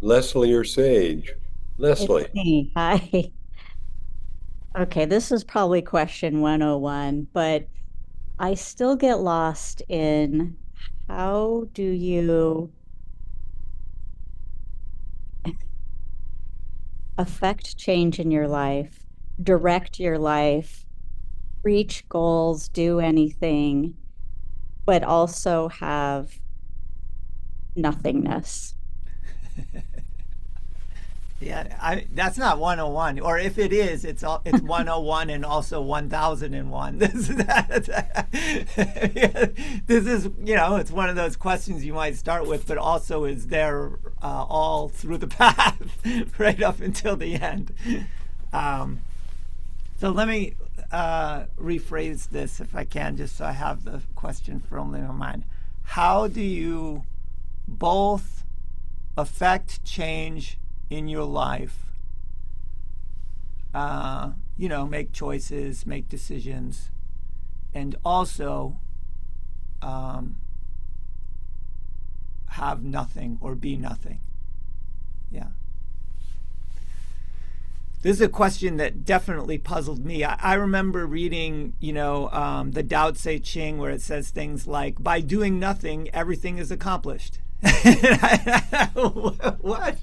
Leslie or Sage? Leslie. It's me. Hi. Okay, this is probably question 101, but I still get lost in how do you affect change in your life, direct your life, reach goals, do anything, but also have nothingness. Yeah, that's not 101, or if it is, it's 101 and also 1001. This is, it's one of those questions you might start with, but also is there all through the path, right up until the end. So let me rephrase this if I can, just so I have the question firmly in my mind. How do you both affect change in your life, make choices, make decisions, and also have nothing or be nothing? Yeah. This is a question that definitely puzzled me. I remember reading, the Tao Te Ching, where it says things like, by doing nothing, everything is accomplished. What?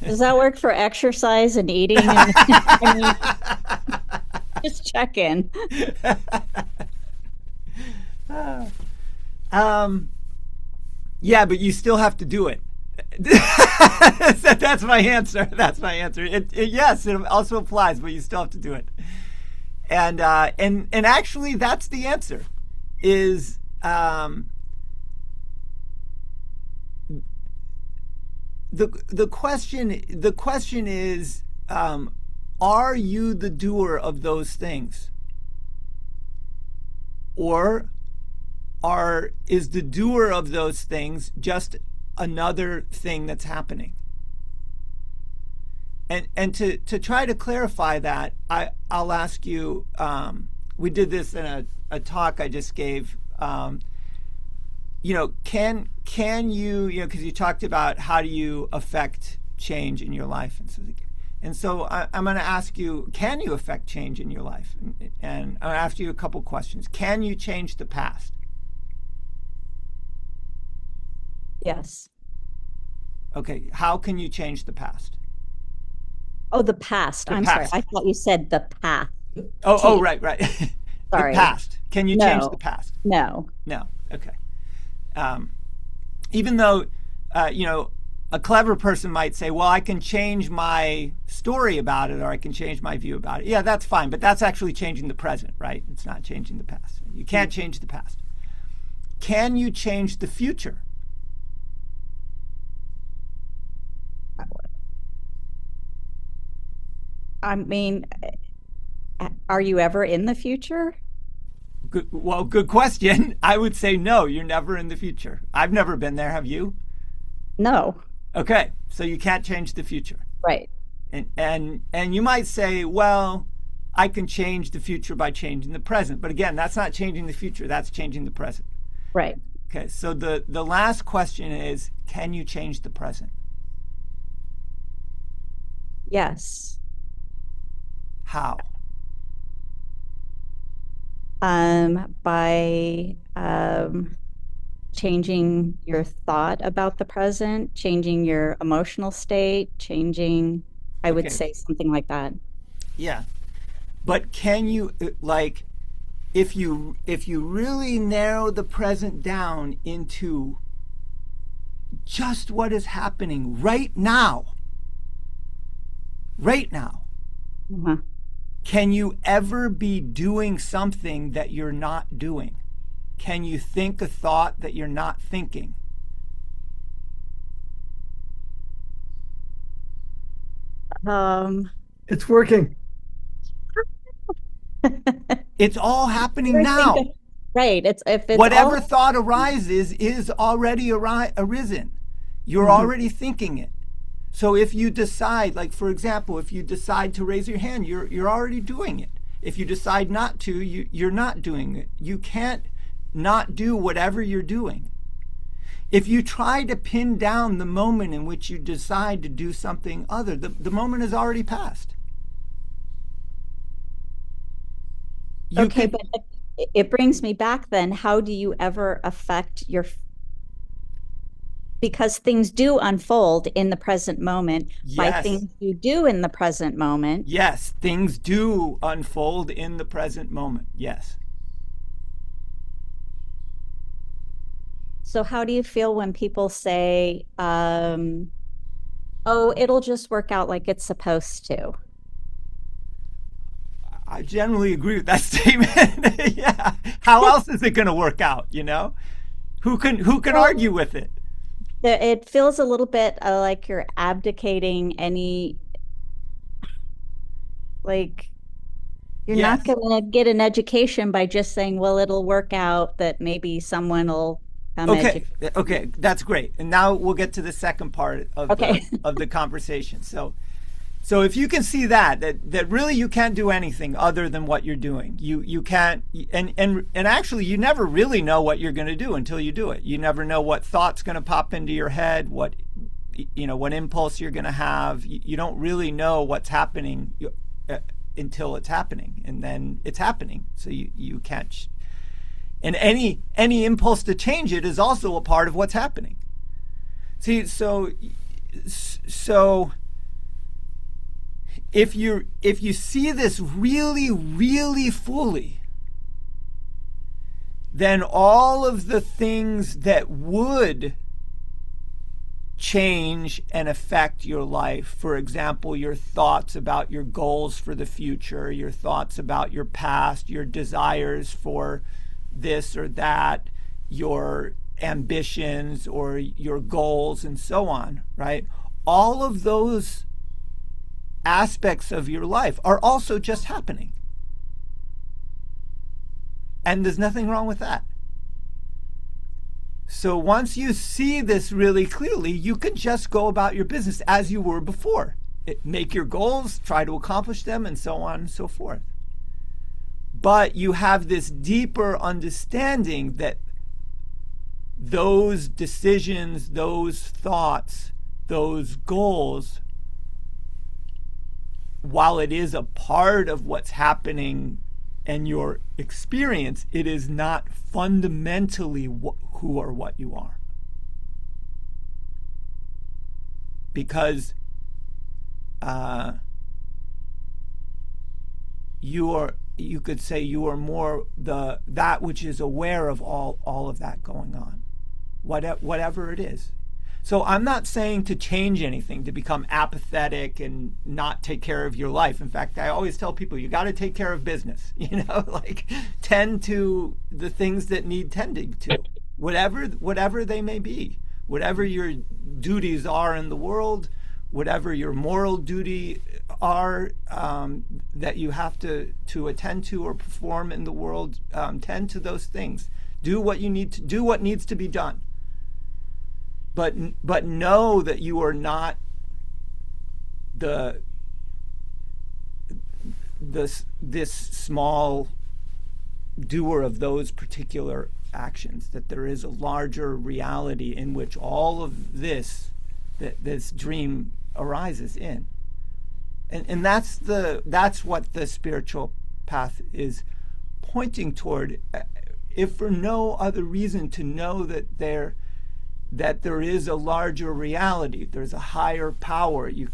Does that work for exercise and eating? Just check in. Yeah, but you still have to do it. That's my answer. That's my answer. Yes, it also applies, but you still have to do it. And actually, that's the answer. Is the question is, are you the doer of those things, or is the doer of those things just another thing that's happening? And to try to clarify that, I'll ask you. We did this in a talk I just gave. Can you, because you talked about how do you affect change in your life, and so I'm going to ask you, can you affect change in your life? And I'm going to ask you a couple questions. Can you change the past? Yes. Okay. How can you change the past? Oh, the past. I'm sorry. I thought you said the path. Oh, right. Sorry. The past. Can you change the past? No. Okay. Even though, a clever person might say, well, I can change my story about it, or I can change my view about it. Yeah, that's fine, but that's actually changing the present, right? It's not changing the past. You can't change the past. Can you change the future? I mean, are you ever in the future? Good question. I would say no, you're never in the future. I've never been there. Have you? No. Okay, so you can't change the future. Right. And you might say, well, I can change the future by changing the present. But again, that's not changing the future. That's changing the present. Right. Okay, so the last question is, can you change the present? Yes. How? By changing your thought about the present, changing your emotional state, I would say something like that. Yeah. But can you, if you really narrow the present down into just what is happening right now, Uh-huh. Can you ever be doing something that you're not doing? Can you think a thought that you're not thinking? It's working. It's all happening Ever now. think of- right. It's if it's Whatever all thought arises is already arisen. You're Mhm. already thinking it. So if you decide, like for example, if you decide to raise your hand, you're already doing it. If you decide not to, you're not doing it. You can't not do whatever you're doing. If you try to pin down the moment in which you decide to do something other, the moment has already passed. You okay, could, but it brings me back then. How do you ever affect your, because things do unfold in the present moment by yes, things you do in the present moment. yes, things do unfold in the present moment. Yes. So how do you feel when people say, oh, it'll just work out like it's supposed to? I generally agree with that statement. Yeah. How else is it going to work out, you know? Who can Well, argue with it? it feels a little bit like you're abdicating any, like you're not Yes. going to get an education by just saying, well, it'll work out, that maybe someone will come Okay. educate. Okay, that's great. And now we'll get to the second part of Okay. the conversation. So if you can see that really you can't do anything other than what you're doing. You can't, and actually you never really know what you're going to do until you do it. You never know what thought's going to pop into your head, what impulse you're going to have. You don't really know what's happening until it's happening, and then it's happening. So you can't. And any impulse to change it is also a part of what's happening. See, so if you see this really, really fully, then all of the things that would change and affect your life, for example, your thoughts about your goals for the future, your thoughts about your past, your desires for this or that, your ambitions or your goals and so on, right? All of those aspects of your life are also just happening. And there's nothing wrong with that. So once you see this really clearly, you can just go about your business as you were before. Make your goals, try to accomplish them, and so on and so forth. But you have this deeper understanding that those decisions, those thoughts, those goals, while it is a part of what's happening and your experience, it is not fundamentally who or what you are. Because you could say you are more that which is aware of all of that going on, whatever it is. So I'm not saying to change anything, to become apathetic and not take care of your life. In fact, I always tell people you got to take care of business, like tend to the things that need tending to, whatever they may be, whatever your duties are in the world, whatever your moral duty are that you have to attend to or perform in the world, tend to those things. Do what you need to do, what needs to be done. But know that you are not this small doer of those particular actions, that there is a larger reality in which all of this dream arises in. And that's what the spiritual path is pointing toward, if for no other reason to know that there is a larger reality, there's a higher power, you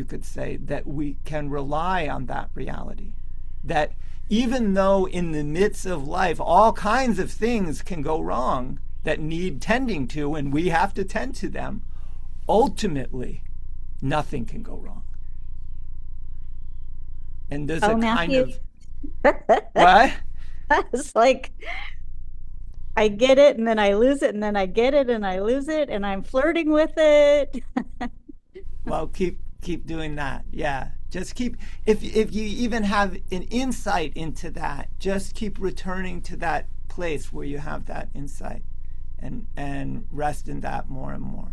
could say, that we can rely on that reality. That even though in the midst of life all kinds of things can go wrong that need tending to, and we have to tend to them, ultimately nothing can go wrong. And there's a Matthew. kind of what? It's like I get it and then I lose it and then I get it and I lose it and I'm flirting with it. Well, keep keep doing that. Yeah. Just keep, if you even have an insight into that, just keep returning to that place where you have that insight and rest in that more and more.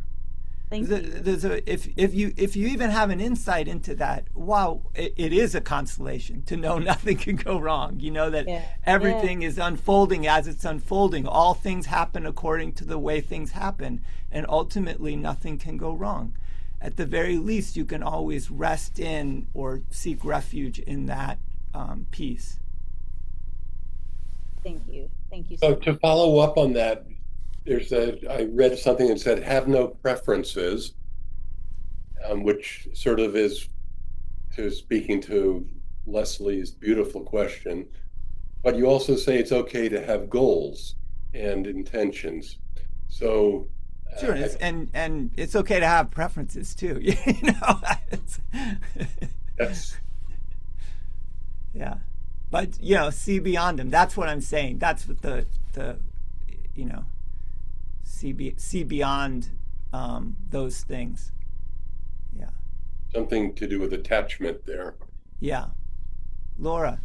Thank you. If you even have an insight into that, wow, it is a consolation to know nothing can go wrong. You know that everything is unfolding as it's unfolding. All things happen according to the way things happen, and ultimately nothing can go wrong. At the very least, you can always rest in or seek refuge in that peace. Thank you. Thank you So so much. to follow up on that, I read something that said, have no preferences, which sort of is speaking to Leslie's beautiful question. But you also say it's okay to have goals and intentions. So sure, and it's okay to have preferences too. You know, yes. Yeah, but you know, see beyond them. That's what I'm saying. That's what the you know, see beyond those things. Yeah. Something to do with attachment there. Yeah. Laura.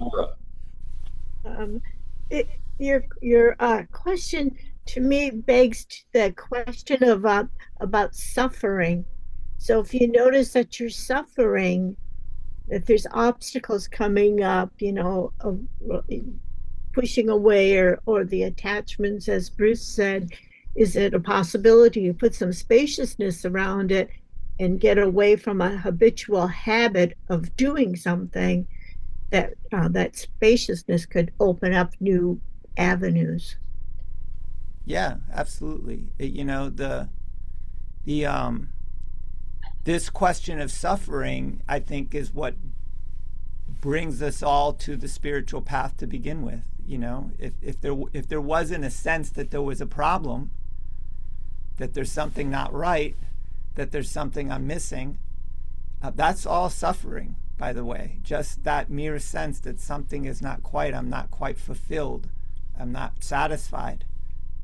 Your question to me begs the question of about suffering. So if you notice that you're suffering, that there's obstacles coming up, you know, pushing away or the attachments, as Bruce said, is it a possibility to put some spaciousness around it and get away from a habitual habit of doing something that that spaciousness could open up new avenues? Yeah, absolutely. You know, the this question of suffering, I think, is what brings us all to the spiritual path to begin with. You know, if there wasn't a sense that there was a problem, that there's something not right, that there's something I'm missing, that's all suffering, by the way. Just that mere sense that something is not quite, I'm not quite fulfilled, I'm not satisfied,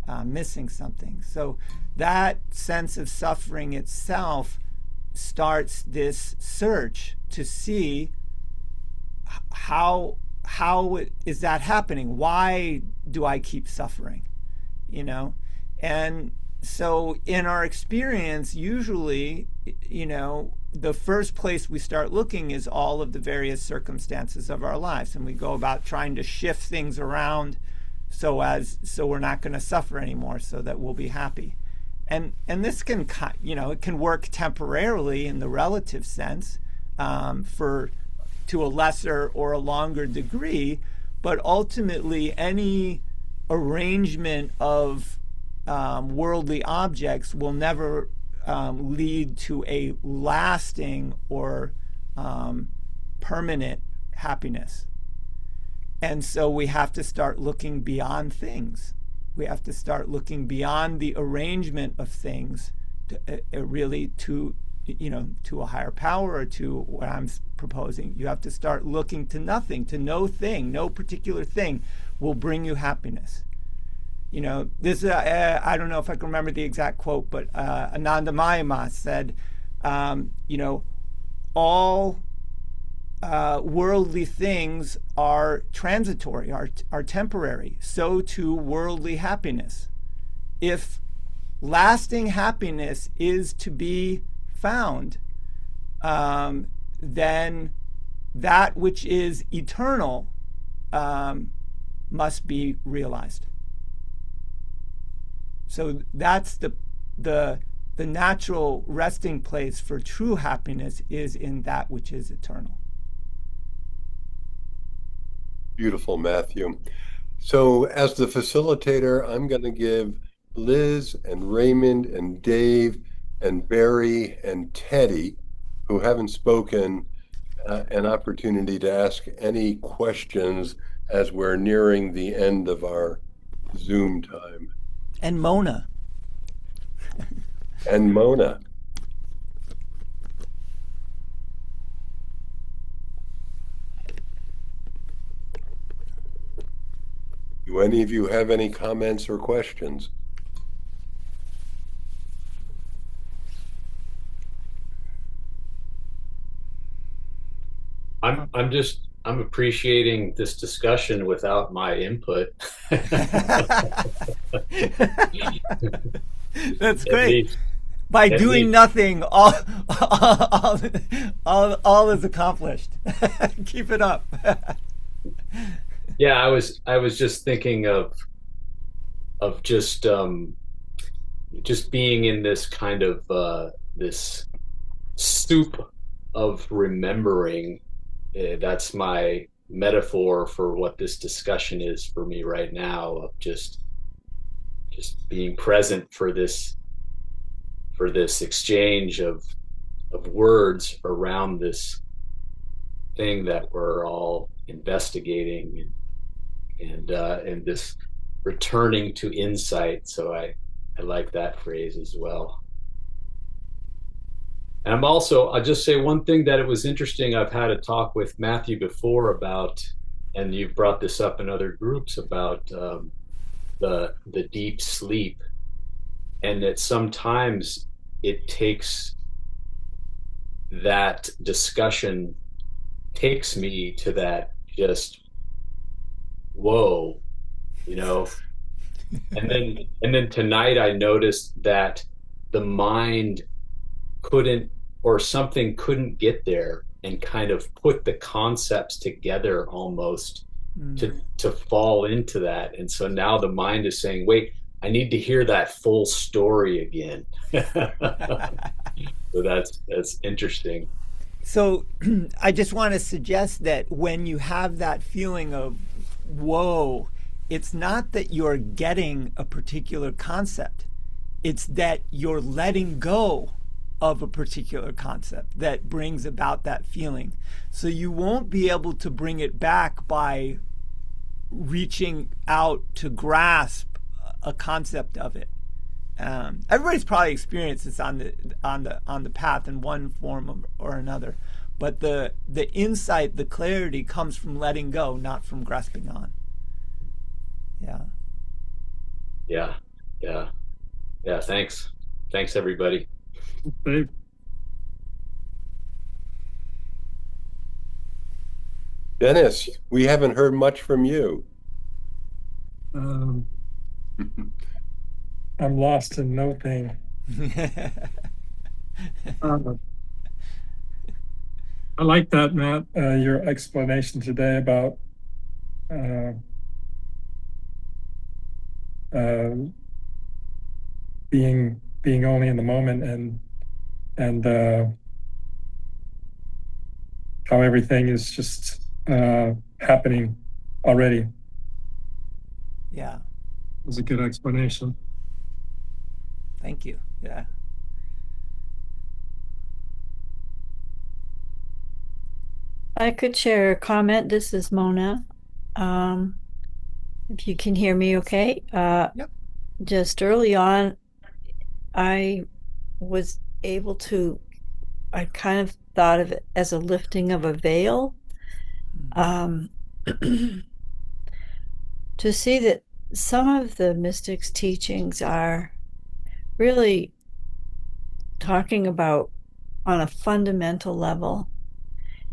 I'm missing something. So that sense of suffering itself starts this search to see how is that happening? Why do I keep suffering? You know? And so in our experience, usually, you know, the first place we start looking is all of the various circumstances of our lives, and we go about trying to shift things around so we're not going to suffer anymore, so that we'll be happy. And this can, you know, it can work temporarily in the relative sense, to a lesser or a longer degree, but ultimately any arrangement of worldly objects will never lead to a lasting or permanent happiness. And so we have to start looking beyond things. We have to start looking beyond the arrangement of things really to, you know, to a higher power or to what I'm proposing. You have to start looking to nothing, to no thing, no particular thing will bring you happiness. You know, this, I don't know if I can remember the exact quote, but Ananda Mayama said, you know, all worldly things are transitory, are temporary. So too worldly happiness. If lasting happiness is to be found, then that which is eternal must be realized. So that's the natural resting place for true happiness is in that which is eternal. Beautiful, Matthew. So as the facilitator, I'm going to give Liz and Raymond and Dave and Barry and Teddy, who haven't spoken, an opportunity to ask any questions as we're nearing the end of our Zoom time. And Mona. And Mona. Do any of you have any comments or questions? I'm appreciating this discussion without my input. That's At great. least, By at doing least, nothing, all is accomplished. Keep it up. yeah. I was just thinking of just being in this kind of this soup of remembering. That's my metaphor for what this discussion is for me right now, of just being present for this exchange of words around this thing that we're all investigating, and this returning to insight. So I like that phrase as well. And I'll just say one thing that it was interesting. I've had a talk with Matthew before about, and you've brought this up in other groups about the deep sleep, and that sometimes it takes that discussion takes me to that just whoa, you know. And then tonight I noticed that the mind couldn't, or something couldn't get there and kind of put the concepts together almost to fall into that. And so now the mind is saying, wait, I need to hear that full story again. So that's interesting. So I just want to suggest that when you have that feeling of whoa, it's not that you're getting a particular concept. It's that you're letting go of a particular concept that brings about that feeling. So you won't be able to bring it back by reaching out to grasp a concept of it. Everybody's probably experienced this on the path in one form or another, but the insight, the clarity comes from letting go, not from grasping on. Yeah. Thanks everybody. Dave. Dennis, we haven't heard much from you. I'm lost in no thing. I like that, Matt, your explanation today about being only in the moment, and how everything is just happening already. Yeah. It was a good explanation. Thank you. Yeah. I could share a comment. This is Mona. If you can hear me okay. Yep. Just early on, I was able to, I kind of thought of it as a lifting of a veil. To see that some of the mystics' teachings are really talking about on a fundamental level,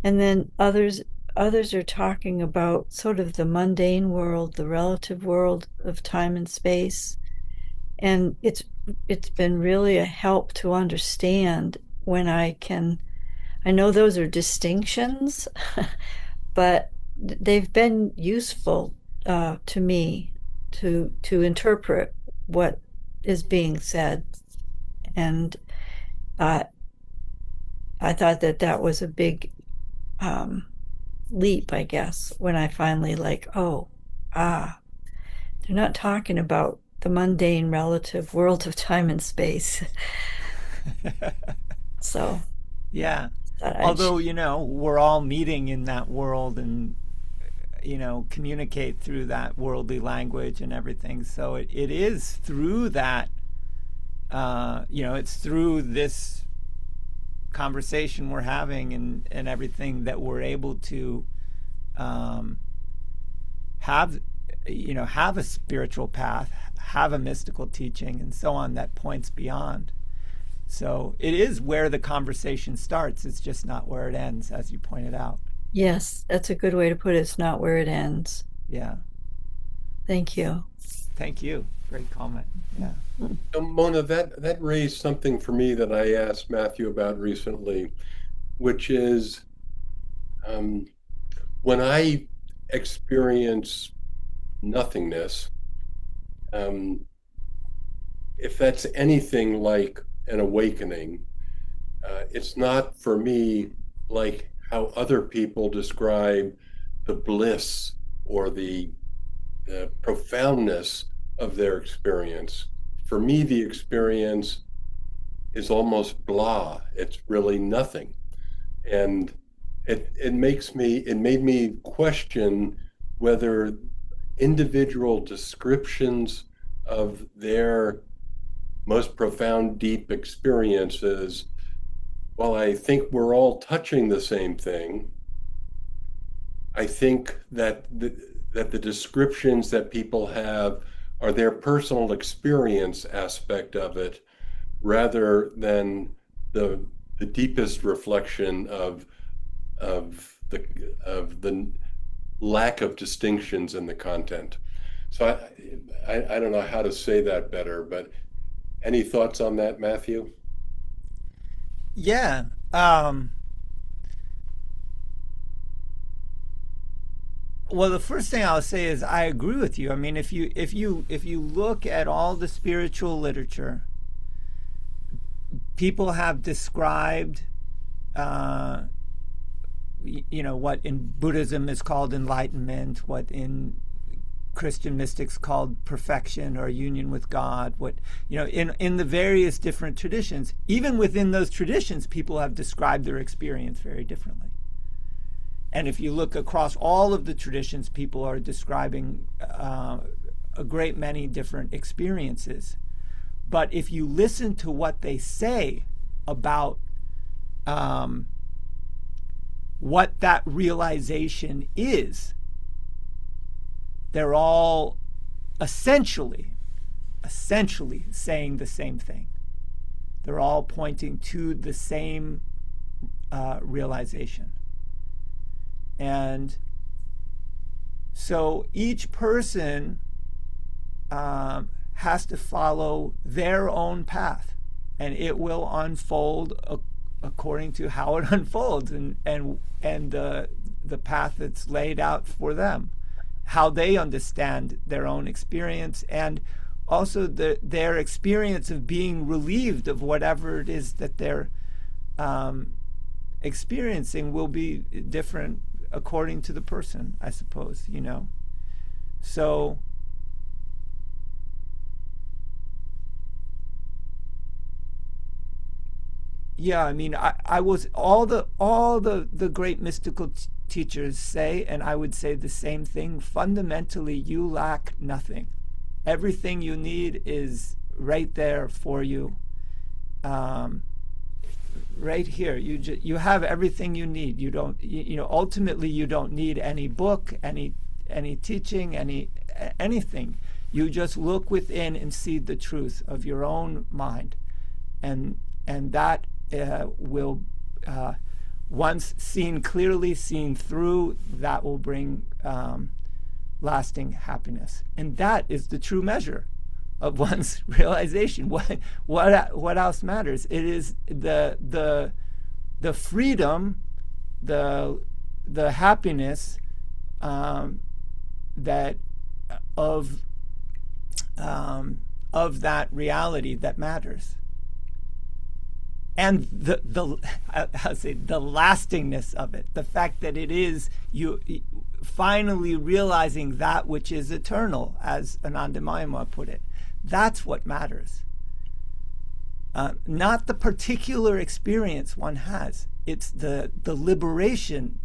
and then others are talking about sort of the mundane world, the relative world of time and space. And it's been really a help to understand when I know those are distinctions, but they've been useful to me to interpret what is being said. And I thought that was a big leap, I guess, when I finally they're not talking about the mundane relative world of time and space. So yeah, although we're all meeting in that world and communicate through that worldly language and everything, so it is through that it's through this conversation we're having and everything that we're able to have a spiritual path, have a mystical teaching, and so on that points beyond. So it is where the conversation starts. It's just not where it ends, as you pointed out. Yes, that's a good way to put it. It's not where it ends. Yeah. Thank you. Thank you. Great comment. Yeah. So, Mona, that raised something for me that I asked Matthew about recently, which is when I experience nothingness, um, if that's anything like an awakening, it's not for me like how other people describe the bliss or the profoundness of their experience. For me, the experience is almost blah. It's really nothing. And it made me question whether individual descriptions of their most profound, deep experiences, while I think we're all touching the same thing, I think that the descriptions that people have are their personal experience aspect of it, rather than the deepest reflection of the lack of distinctions in the content. So I don't know how to say that better, but any thoughts on that, Matthew? Yeah. Well, the first thing I'll say is I agree with you. I mean, if you look at all the spiritual literature, people have described, what in Buddhism is called enlightenment, what in Christian mystics called perfection or union with God, what in the various different traditions. Even within those traditions, people have described their experience very differently. And if you look across all of the traditions, people are describing a great many different experiences. But if you listen to what they say about what that realization is, they're all essentially saying the same thing. They're all pointing to the same realization. And so each person has to follow their own path, and it will unfold according to how it unfolds, and the path that's laid out for them, how they understand their own experience, and also their experience of being relieved of whatever it is that they're experiencing will be different according to the person, I suppose, So yeah, I mean, I was all the great mystical teachers say, and I would say the same thing. Fundamentally, you lack nothing. Everything you need is right there for you, right here. You have everything you need. You don't. Ultimately, you don't need any book, any teaching, anything. You just look within and see the truth of your own mind, and that will, once seen clearly, seen through, that will bring lasting happiness. And that is the true measure of one's realization. What else matters? It is the freedom, the happiness that of that reality that matters. And I'll say the lastingness of it, the fact that it is you finally realizing that which is eternal, as Anandamayama put it. That's what matters. Not the particular experience one has. It's the liberation.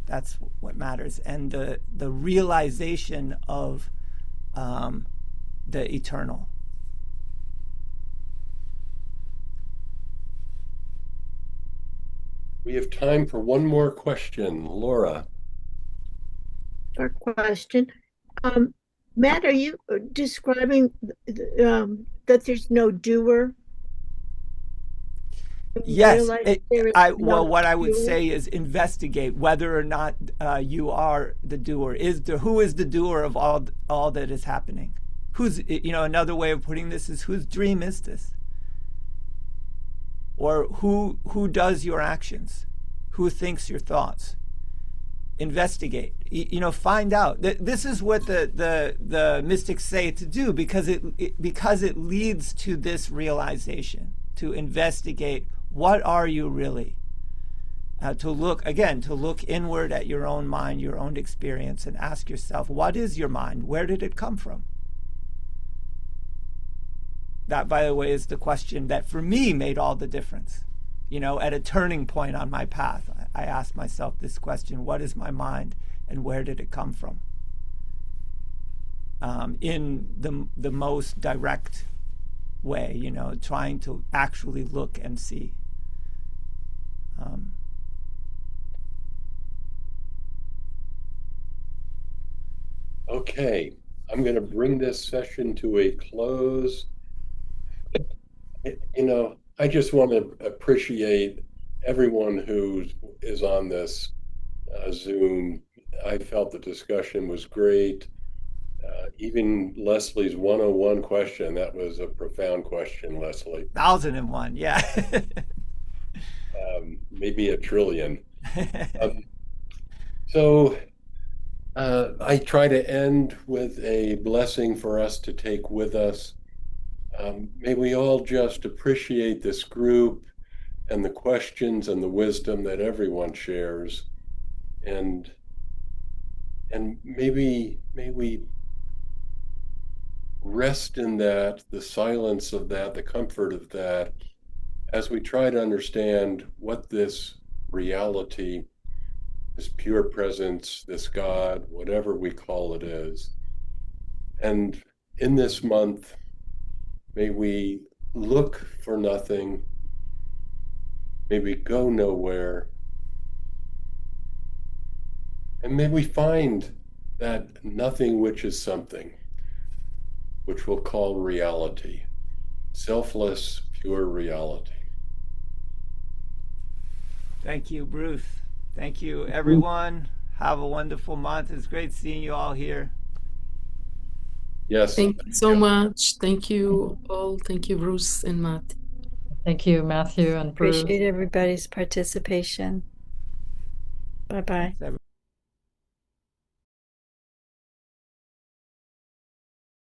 That's what matters, and the realization of the eternal. We have time for one more question. Laura. Short question. Matt, are you describing that there's no doer? Yes, realize there is well, no what I would pure? say is investigate whether or not you are the doer. Who is the doer of all that is happening? Another way of putting this is, whose dream is this? Or who does your actions? Who thinks your thoughts? Investigate. Find out. This is what the mystics say to do, because it leads to this realization, to investigate. What are you really? To look inward at your own mind, your own experience, and ask yourself, what is your mind? Where did it come from? That, by the way, is the question that for me made all the difference. At a turning point on my path, I asked myself this question: what is my mind, and where did it come from? In the most direct way, trying to actually look and see. Okay, I'm going to bring this session to a close. I just want to appreciate everyone who is on this Zoom. I felt the discussion was great. Even Leslie's 101 question, that was a profound question, Leslie. 1001, yeah. Maybe a trillion. So I try to end with a blessing for us to take with us. May we all just appreciate this group and the questions and the wisdom that everyone shares, and may we rest in that, the silence of that, the comfort of that, as we try to understand what this reality, this pure presence, this God, whatever we call it, is. And in this month, may we look for nothing, may we go nowhere, and may we find that nothing which is something, which we'll call reality, selfless, pure reality. Thank you, Bruce. Thank you, everyone. Have a wonderful month. It's great seeing you all here. Yes. Thank you so much. Thank you all. Thank you, Bruce and Matt. Thank you, Matthew and Bruce. Appreciate everybody's participation. Bye-bye.